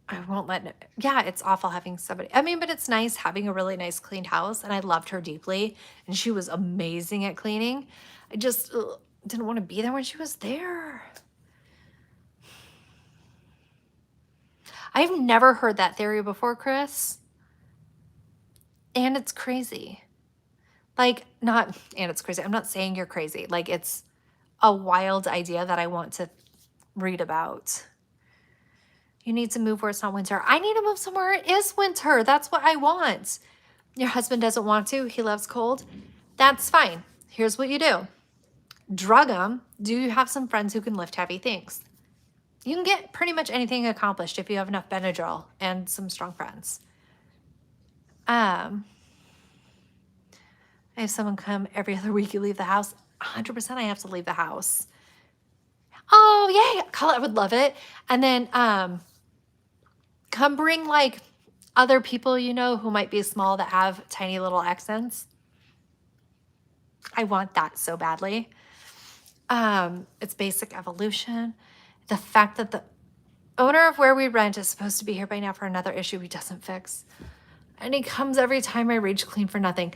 I won't let, yeah, it's awful having somebody, I mean, but it's nice having a really nice cleaned house, and I loved her deeply, and she was amazing at cleaning. I just didn't want to be there when she was there. I've never heard that theory before, Chris. And it's crazy. Like, and it's crazy. I'm not saying you're crazy. Like, it's a wild idea that I want to read about. You need to move where it's not winter. I need to move somewhere it is winter. That's what I want. Your husband doesn't want to. He loves cold. That's fine. Here's what you do. Drug him. Do you have some friends who can lift heavy things? You can get pretty much anything accomplished if you have enough Benadryl and some strong friends. I have someone come every other week. You leave the house. 100% I have to leave the house. Oh, yay. I would love it. And then come bring like other people you know who might be small that have tiny little accents. I want that so badly. It's basic evolution. The fact that the owner of where we rent is supposed to be here by now for another issue he doesn't fix. And he comes every time I rage clean for nothing.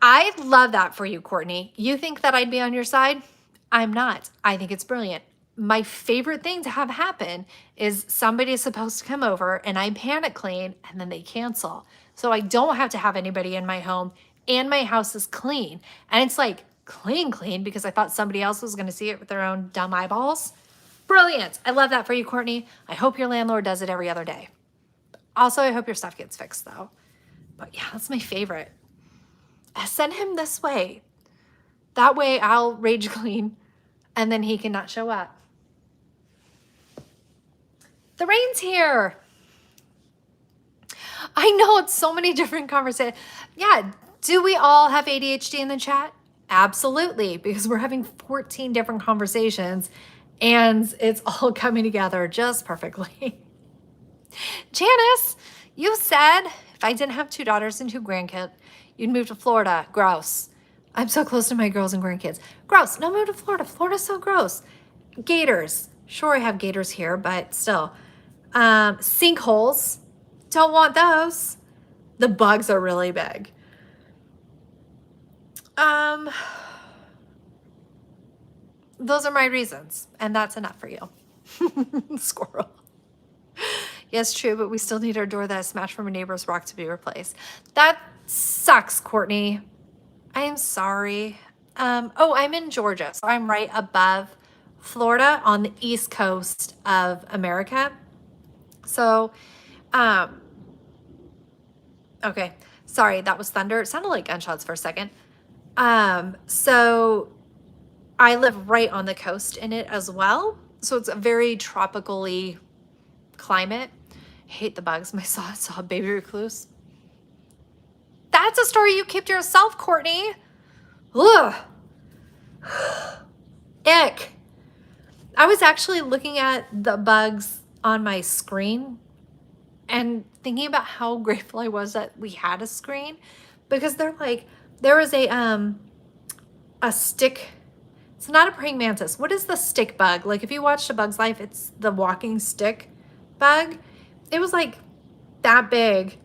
I love that for you, Courtney. You think that I'd be on your side? I'm not. I think it's brilliant. My favorite thing to have happen is somebody is supposed to come over and I panic clean and then they cancel. So I don't have to have anybody in my home and my house is clean. And it's like clean because I thought somebody else was going to see it with their own dumb eyeballs. Brilliant. I love that for you, Courtney. I hope your landlord does it every other day. Also, I hope your stuff gets fixed though. But yeah, that's my favorite. Send him this way. That way I'll rage clean and then he cannot show up. The rain's here. I know it's so many different conversations. Yeah. Do we all have ADHD in the chat? Absolutely, because we're having 14 different conversations and it's all coming together just perfectly. Janice, you said if I didn't have 2 daughters and 2 grandkids, you'd move to Florida. Gross. I'm so close to my girls and grandkids. Gross. No, move to Florida. Florida's so gross. Gators. Sure, I have gators here, but still. Sinkholes. Don't want those. The bugs are really big. Those are my reasons, and that's enough for you. Squirrel. Yes, true, but we still need our door that is smashed from a neighbor's rock to be replaced. That sucks, Courtney. I am sorry. Oh, I'm in Georgia, so I'm right above Florida on the east coast of America. So, okay, sorry, that was thunder. It sounded like gunshots for a second. So I live right on the coast in it as well. So it's a very tropically climate. I hate the bugs. I saw a baby recluse. That's a story you kept to yourself, Courtney. Ugh. Ick. I was actually looking at the bugs on my screen and thinking about how grateful I was that we had a screen, because they're like, there was a stick. It's not a praying mantis. What is the stick bug? Like if you watched A Bug's Life, it's the walking stick bug. It was like that big,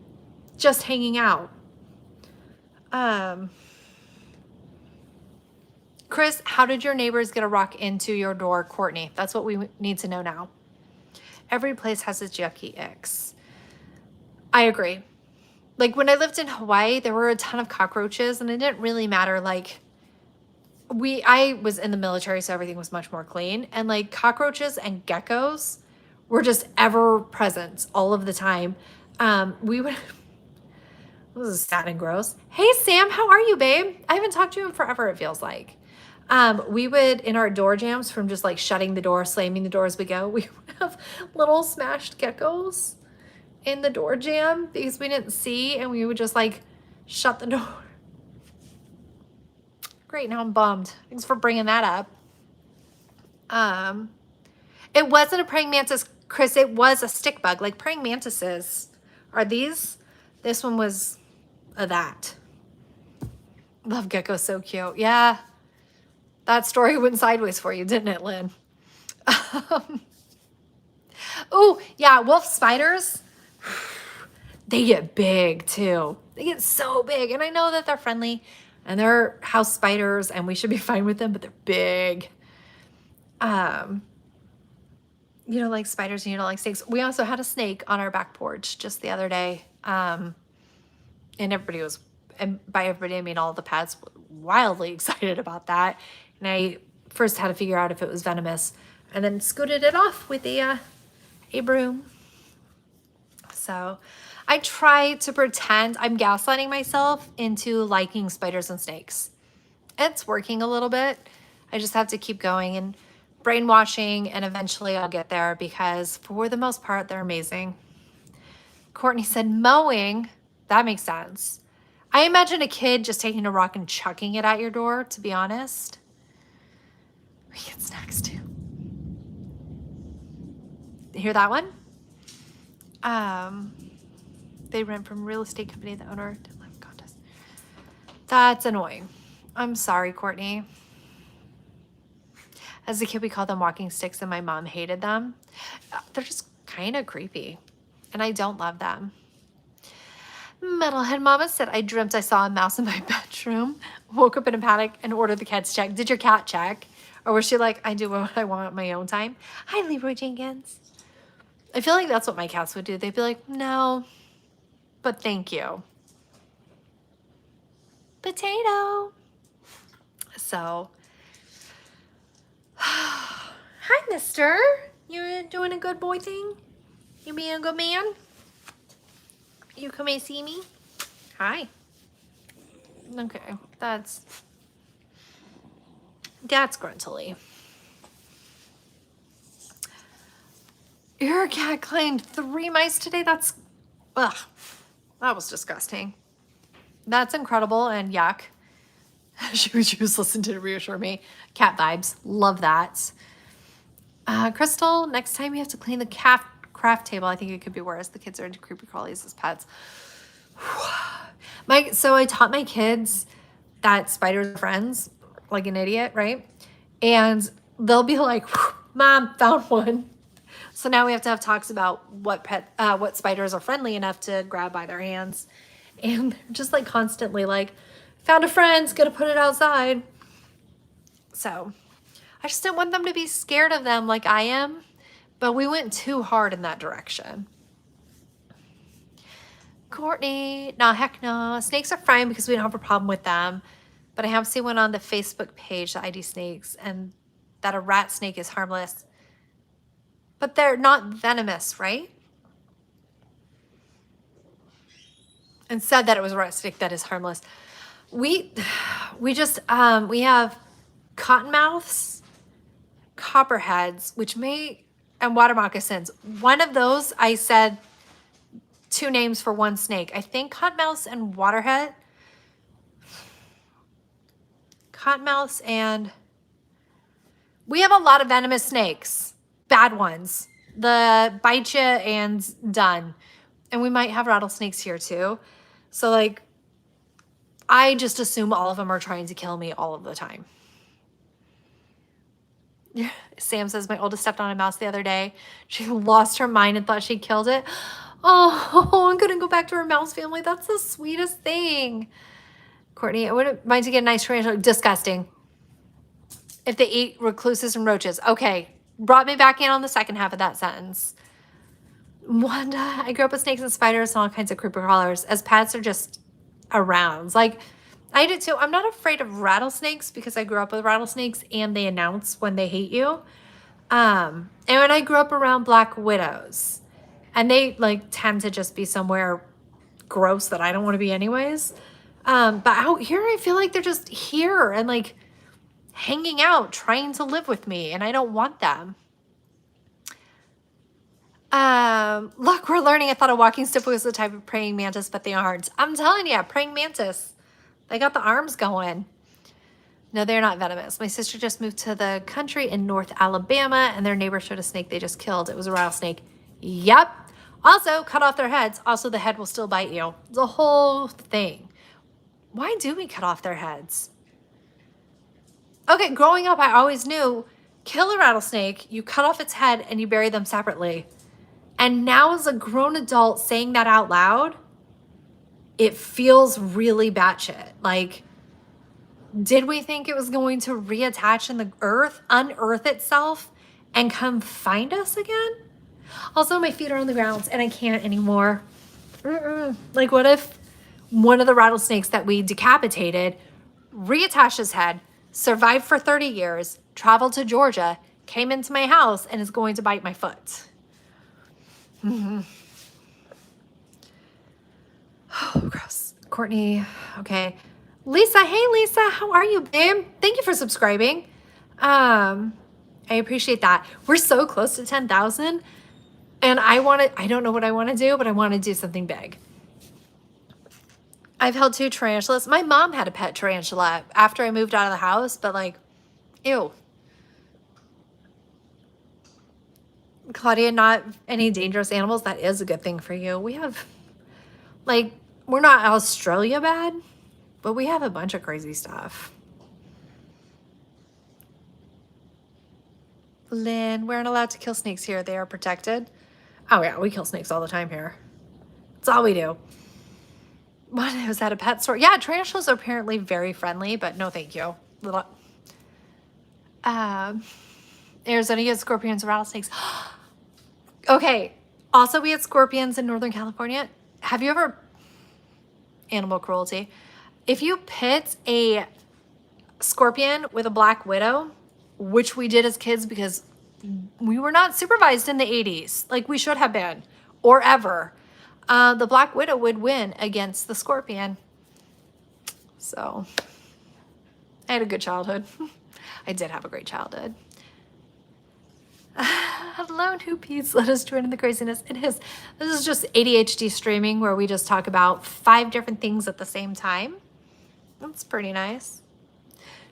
just hanging out. Chris, how did your neighbors get a rock into your door? Courtney, that's what we need to know now. Every place has its yucky icks. I agree. Like when I lived in Hawaii, there were a ton of cockroaches and it didn't really matter. Like I was in the military, so everything was much more clean. And like cockroaches and geckos were just ever present all of the time. We would, this is sad and gross. Hey, Sam, how are you, babe? I haven't talked to you in forever, it feels like. We would, in our door jams from just like shutting the door, slamming the door as we go, we would have little smashed geckos in the door jam because we didn't see, and we would just like shut the door. Great, now I'm bummed. Thanks for bringing that up. It wasn't a praying mantis, Chris. It was a stick bug. Like praying mantises are these. This one was that. Love gecko, so cute. Yeah, that story went sideways for you, didn't it, Lynn? Oh, yeah, wolf spiders. They get big too. They get so big. And I know that they're friendly and they're house spiders and we should be fine with them, but they're big. You don't like spiders and you don't like snakes. We also had a snake on our back porch just the other day. And everybody was, and by everybody I mean all the pets, wildly excited about that. And I first had to figure out if it was venomous and then scooted it off with a broom. So I try to pretend I'm gaslighting myself into liking spiders and snakes. It's working a little bit. I just have to keep going and brainwashing, and eventually I'll get there because for the most part, they're amazing. Courtney said mowing. That makes sense. I imagine a kid just taking a rock and chucking it at your door, to be honest. We get snacks too. Hear that one? They rent from real estate company, the owner did live contest. That's annoying. I'm sorry, Courtney. As a kid, we called them walking sticks and my mom hated them. They're just kind of creepy and I don't love them. Metalhead Mama said, I dreamt I saw a mouse in my bedroom, woke up in a panic and ordered the cats check. Did your cat check? Or was she like, I do what I want at my own time? Hi, Leroy Jenkins. I feel like that's what my cats would do. They'd be like, no, but thank you. Potato. So, hi, mister. You doing a good boy thing? You being a good man? You come and see me? Hi. Okay, that's gruntily. Your cat claimed 3 mice today? That's, ugh. That was disgusting. That's incredible and yuck. She was listening to reassure me. Cat vibes. Love that. Crystal, next time you have to clean the craft table. I think it could be worse. The kids are into creepy crawlies as pets. So I taught my kids that spiders are friends, like an idiot, right? And they'll be like, Mom, found one. So now we have to have talks about what spiders are friendly enough to grab by their hands. And they're just like constantly like, found a friend, gonna put it outside. So I just didn't want them to be scared of them like I am, but we went too hard in that direction. Courtney, nah, heck no. Snakes are fine because we don't have a problem with them. But I have seen one on the Facebook page, the ID snakes, and that a rat snake is harmless. But they're not venomous, right? And said that it was a rat snake that is harmless. We have cottonmouths, copperheads, and water moccasins. One of those I said 2 names for one snake. I think cottonmouths and cottonmouths, and we have a lot of venomous snakes, bad ones. The bite you and done. And we might have rattlesnakes here too. So like, I just assume all of them are trying to kill me all of the time. Sam says, my oldest stepped on a mouse the other day. She lost her mind and thought she killed it. Oh, I'm going to go back to her mouse family. That's the sweetest thing. Courtney, I wouldn't mind to get a nice tarantula. Disgusting. If they eat recluses and roaches. Okay. Brought me back in on the second half of that sentence. Wanda, I grew up with snakes and spiders and all kinds of creeper crawlers. As pets are just around. Like, I did too. I'm not afraid of rattlesnakes because I grew up with rattlesnakes and they announce when they hate you. And when I grew up around black widows, and they like tend to just be somewhere gross that I don't want to be anyways. But out here, I feel like they're just here and like hanging out, trying to live with me, and I don't want them. Look, we're learning. I thought a walking stick was the type of praying mantis, but they aren't. I'm telling you, praying mantis. They got the arms going. No, they're not venomous. My sister just moved to the country in North Alabama, and their neighbor showed a snake they just killed. It was a rattlesnake. Yep. Also, cut off their heads. Also, the head will still bite you. The whole thing. Why do we cut off their heads? Okay, growing up, I always knew, kill a rattlesnake, you cut off its head, and you bury them separately. And now as a grown adult saying that out loud, it feels really batshit. Like, did we think it was going to reattach in the earth, unearth itself, and come find us again? Also, my feet are on the ground and I can't anymore. Like, what if one of the rattlesnakes that we decapitated reattached his head, survived for 30 years, traveled to Georgia, came into my house, and is going to bite my foot? Oh, gross. Courtney, okay. Lisa, hey Lisa, how are you, babe? Thank you for subscribing. I appreciate that. We're so close to 10,000, and I don't know what I want to do, but I want to do something big. I've held 2 tarantulas. My mom had a pet tarantula after I moved out of the house, but like, ew. Claudia, not any dangerous animals. That is a good thing for you. We have, like, we're not Australia bad, but we have a bunch of crazy stuff. Lynn, we're not allowed to kill snakes here. They are protected. Oh yeah, we kill snakes all the time here. That's all we do. What, was that a pet store? Yeah, tarantulas are apparently very friendly, but no thank you. Arizona, you had scorpions and rattlesnakes. Okay, also we had scorpions in Northern California. Have you ever, animal cruelty, if you pit a scorpion with a black widow, which we did as kids because we were not supervised in the 80s, like we should have been, or ever, the black widow would win against the scorpion. So I had a good childhood. I did have a great childhood. Hello, new peeps. Let us join in the craziness. It is. This is just ADHD streaming where we just talk about 5 different things at the same time. That's pretty nice.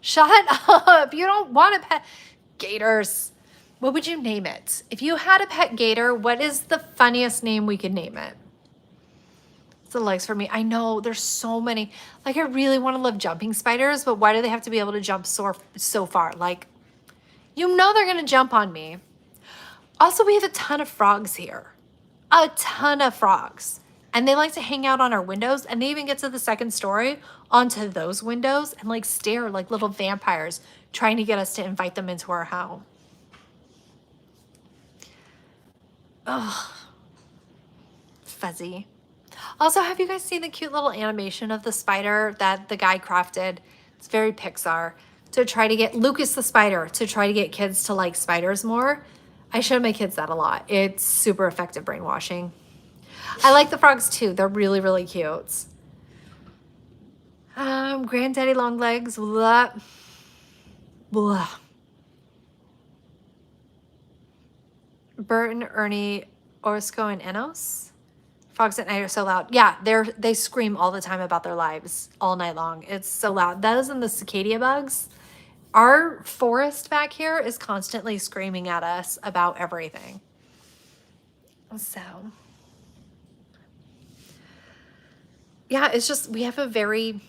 Shut up. You don't want a pet. Gators. What would you name it? If you had a pet gator, what is the funniest name we could name it? It's the legs for me. I know there's so many. Like, I really want to love jumping spiders, but why do they have to be able to jump so far? Like, you know they're going to jump on me. Also, we have a ton of frogs here. A ton of frogs. And they like to hang out on our windows, and they even get to the 2nd story onto those windows and like stare like little vampires trying to get us to invite them into our home. Oh, fuzzy. Also, have you guys seen the cute little animation of the spider that the guy crafted? It's very Pixar, to try to get Lucas the spider, to try to get kids to like spiders more. I showed my kids that a lot. It's super effective brainwashing. I like the frogs too. They're really, really cute. Granddaddy long legs. Blah. Blah. Bert and Ernie, Orsko and Enos. Frogs at night are so loud. Yeah, they scream all the time about their lives all night long. It's so loud. Those and the cicada bugs. Our forest back here is constantly screaming at us about everything. So, yeah, it's just, we have a very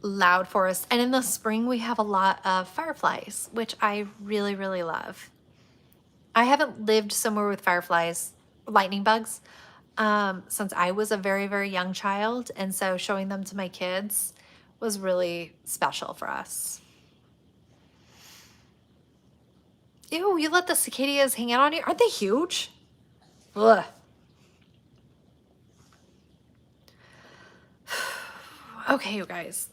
loud forest. And in the spring, we have a lot of fireflies, which I really, really love. I haven't lived somewhere with fireflies, lightning bugs, since I was a very, very young child. And so showing them to my kids was really special for us. Ew, you let the cicadas hang out on you? Aren't they huge? Ugh. Okay, you guys.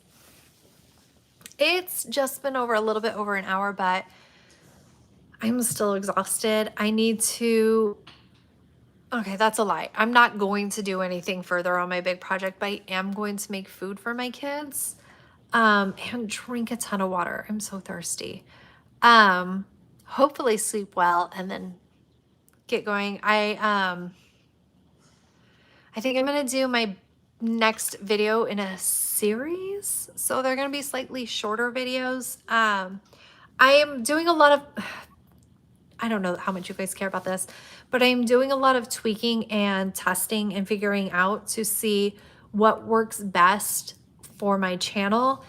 It's just been over a little bit over an hour, but I'm still exhausted. I need to... Okay, that's a lie. I'm not going to do anything further on my big project, but I am going to make food for my kids and drink a ton of water. I'm so thirsty. Hopefully sleep well and then get going. I think I'm going to do my next video in a series. So they're going to be slightly shorter videos. I am doing a lot of... I don't know how much you guys care about this, but I'm doing a lot of tweaking and testing and figuring out to see what works best for my channel.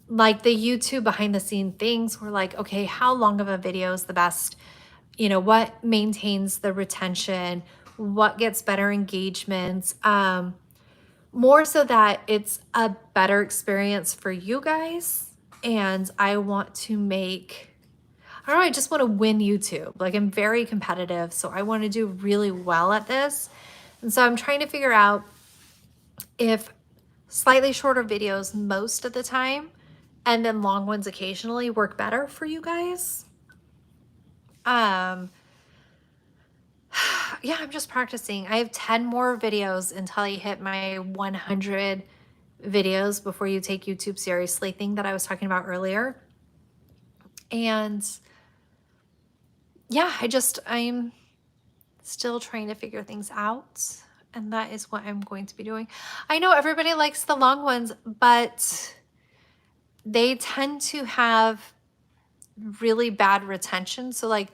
Like the YouTube behind the scene things, we're like, okay, how long of a video is the best? You know, what maintains the retention? What gets better engagements? More so that it's a better experience for you guys. And I want to make... I don't know, I just want to win YouTube. Like, I'm very competitive, so I want to do really well at this. And so I'm trying to figure out if slightly shorter videos most of the time and then long ones occasionally work better for you guys. Yeah, I'm just practicing. I have 10 more videos until I hit my 100 videos before you take YouTube seriously thing that I was talking about earlier. And yeah, I'm still trying to figure things out, and that is what I'm going to be doing. I know everybody likes the long ones, but they tend to have really bad retention. So like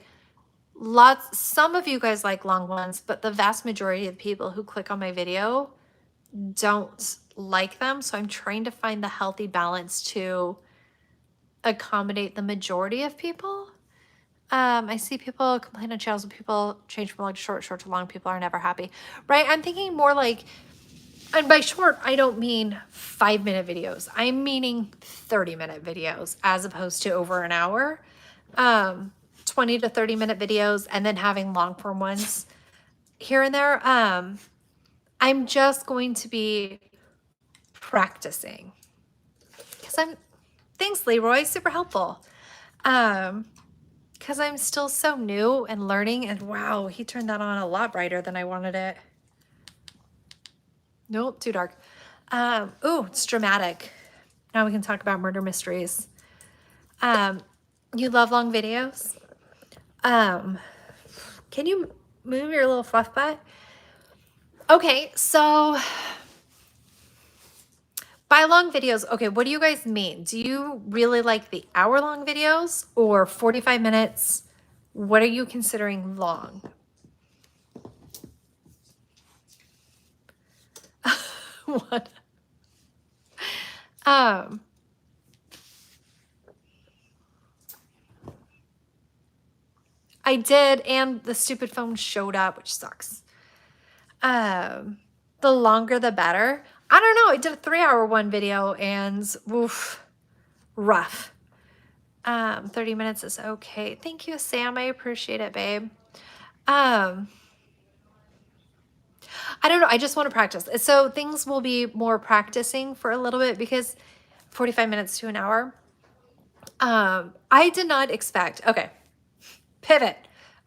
some of you guys like long ones, but the vast majority of people who click on my video don't like them. So I'm trying to find the healthy balance to accommodate the majority of people. I see people complain on channels when people change from long to short, short to long. People are never happy, right? I'm thinking more like, and by short, I don't mean 5-minute videos. I'm meaning 30-minute videos as opposed to over an hour, 20 to 30-minute videos, and then having long form ones here and there. I'm just going to be practicing because thanks, Leroy, super helpful. Because I'm still so new and learning, and wow, he turned that on a lot brighter than I wanted it. Nope, too dark. Ooh, it's dramatic. Now we can talk about murder mysteries. You love long videos? Can you move your little fluff butt? Okay, so by long videos, okay, what do you guys mean? Do you really like the hour-long videos or 45 minutes? What are you considering long? What? I did, and the stupid phone showed up, which sucks. The longer the better. I don't know. I did a 3-hour one video and oof, rough. 30 minutes is okay. Thank you, Sam. I appreciate it, babe. I don't know. I just want to practice. So things will be more practicing for a little bit because 45 minutes to an hour. I did not expect. Okay. Pivot.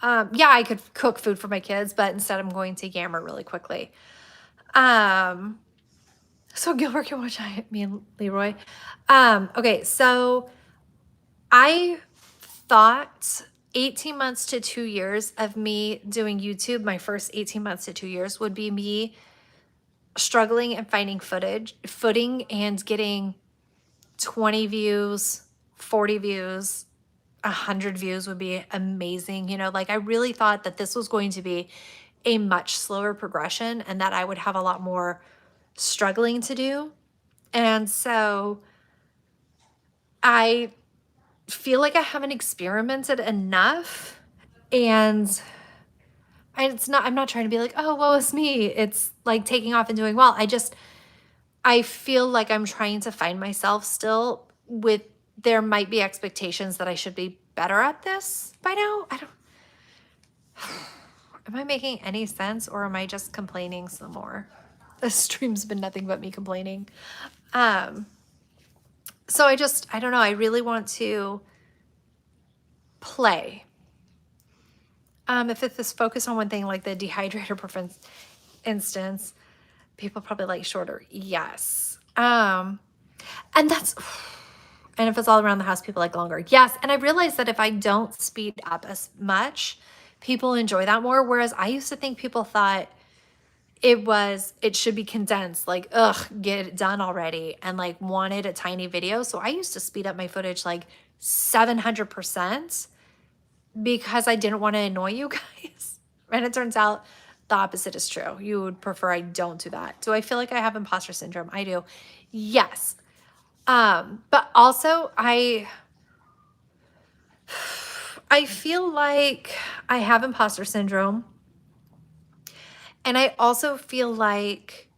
Yeah, I could cook food for my kids, but instead I'm going to Yammer really quickly. So Gilbert can watch me and Leroy. Okay, so I thought 18 months to 2 years of me doing YouTube, my first 18 months to 2 years would be me struggling and finding footing and getting 20 views, 40 views, 100 views would be amazing. You know, like I really thought that this was going to be a much slower progression and that I would have a lot more struggling to do. And so I feel like I haven't experimented enough, and I'm not trying to be like, oh, woe is me. It's like taking off and doing well. I feel like I'm trying to find myself still there might be expectations that I should be better at this by now. Am I making any sense or am I just complaining some more? This stream's been nothing but me complaining. So I don't know. I really want to play. If it's focused on one thing, like the dehydrator, for instance, people probably like shorter. Yes. And if it's all around the house, people like longer. Yes. And I realized that if I don't speed up as much, people enjoy that more. Whereas I used to think people thought it should be condensed, like, ugh, get it done already, and like wanted a tiny video. So I used to speed up my footage like 700% because I didn't want to annoy you guys. And it turns out the opposite is true. You would prefer I don't do that. Do I feel like I have imposter syndrome? I do. Yes. But also I feel like I have imposter syndrome. And I also feel like,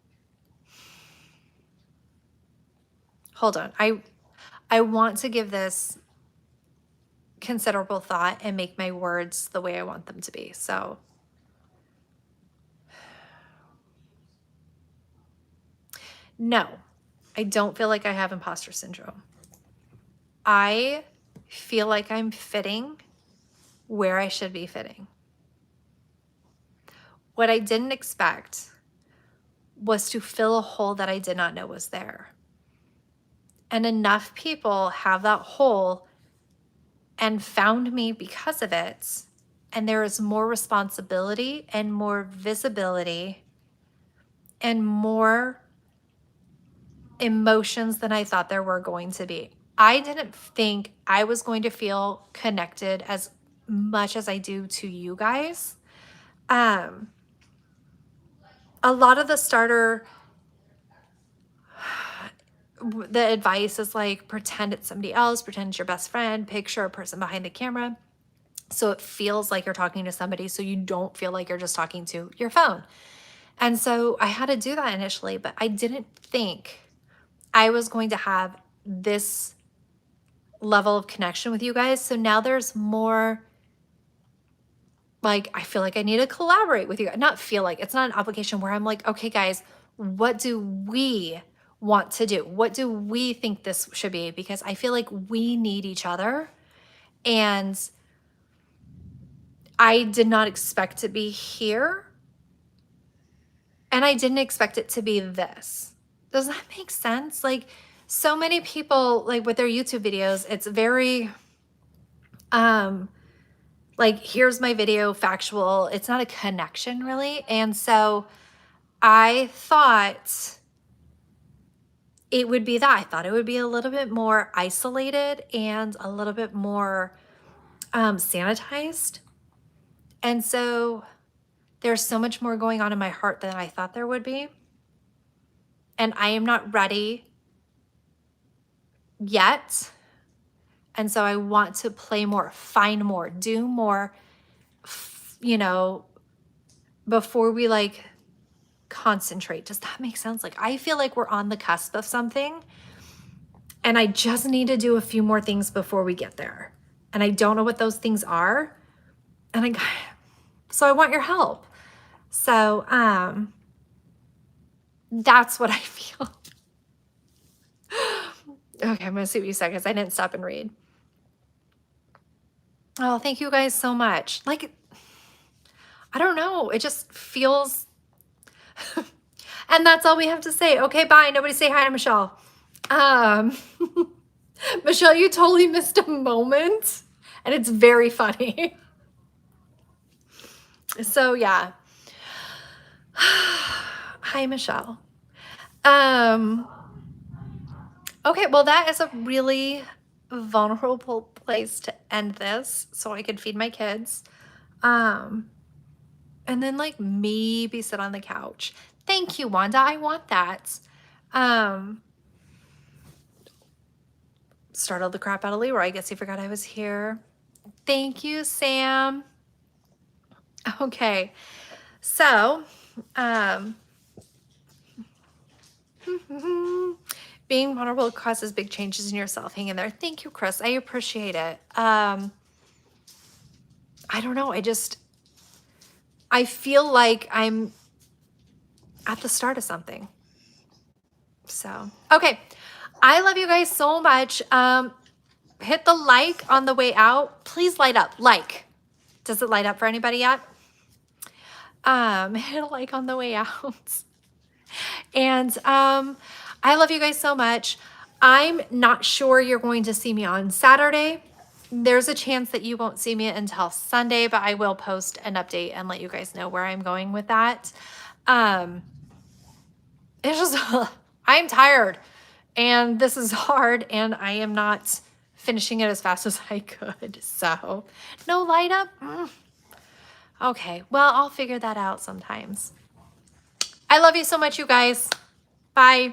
hold on. I want to give this considerable thought and make my words the way I want them to be. So no, I don't feel like I have imposter syndrome. I feel like I'm fitting where I should be fitting. What I didn't expect was to fill a hole that I did not know was there. And enough people have that hole and found me because of it. And there is more responsibility and more visibility and more emotions than I thought there were going to be. I didn't think I was going to feel connected as much as I do to you guys. A lot of the advice is like, pretend it's somebody else, pretend it's your best friend, picture a person behind the camera. So it feels like you're talking to somebody, so you don't feel like you're just talking to your phone. And so I had to do that initially, but I didn't think I was going to have this level of connection with you guys. So now there's more, like, I feel like I need to collaborate with you. Not feel like, it's not an obligation where I'm like, okay, guys, what do we want to do? What do we think this should be? Because I feel like we need each other. And I did not expect to be here. And I didn't expect it to be this. Does that make sense? Like, so many people, like with their YouTube videos, it's very like, here's my video, factual. It's not a connection really. And so I thought it would be that. I thought it would be a little bit more isolated and a little bit more sanitized. And so there's so much more going on in my heart than I thought there would be. And I am not ready yet. And so I want to play more, find more, do more, you know, before we like concentrate. Does that make sense? Like, I feel like we're on the cusp of something and I just need to do a few more things before we get there. And I don't know what those things are. And so I want your help. So, that's what I feel. Okay, I'm gonna see what you said because I didn't stop and read. Oh, thank you guys so much. Like, I don't know. It just feels, and that's all we have to say. Okay, bye. Nobody say hi to Michelle. Michelle, you totally missed a moment and it's very funny. So yeah. Hi, Michelle. Okay, well, that is a really vulnerable place to end this so I could feed my kids. And then like maybe sit on the couch. Thank you, Wanda. I want that. Startled the crap out of Leroy. I guess he forgot I was here. Thank you, Sam. Okay. So, being vulnerable causes big changes in yourself. Hang in there. Thank you, Chris. I appreciate it. I don't know. I feel like I'm at the start of something. So, okay. I love you guys so much. Hit the like on the way out. Please light up. Like. Does it light up for anybody yet? Hit a like on the way out. And I love you guys so much. I'm not sure you're going to see me on Saturday. There's a chance that you won't see me until Sunday, but I will post an update and let you guys know where I'm going with that. It's just, I'm tired and this is hard and I am not finishing it as fast as I could. So no light up. Okay, well, I'll figure that out sometimes. I love you so much, you guys. Bye.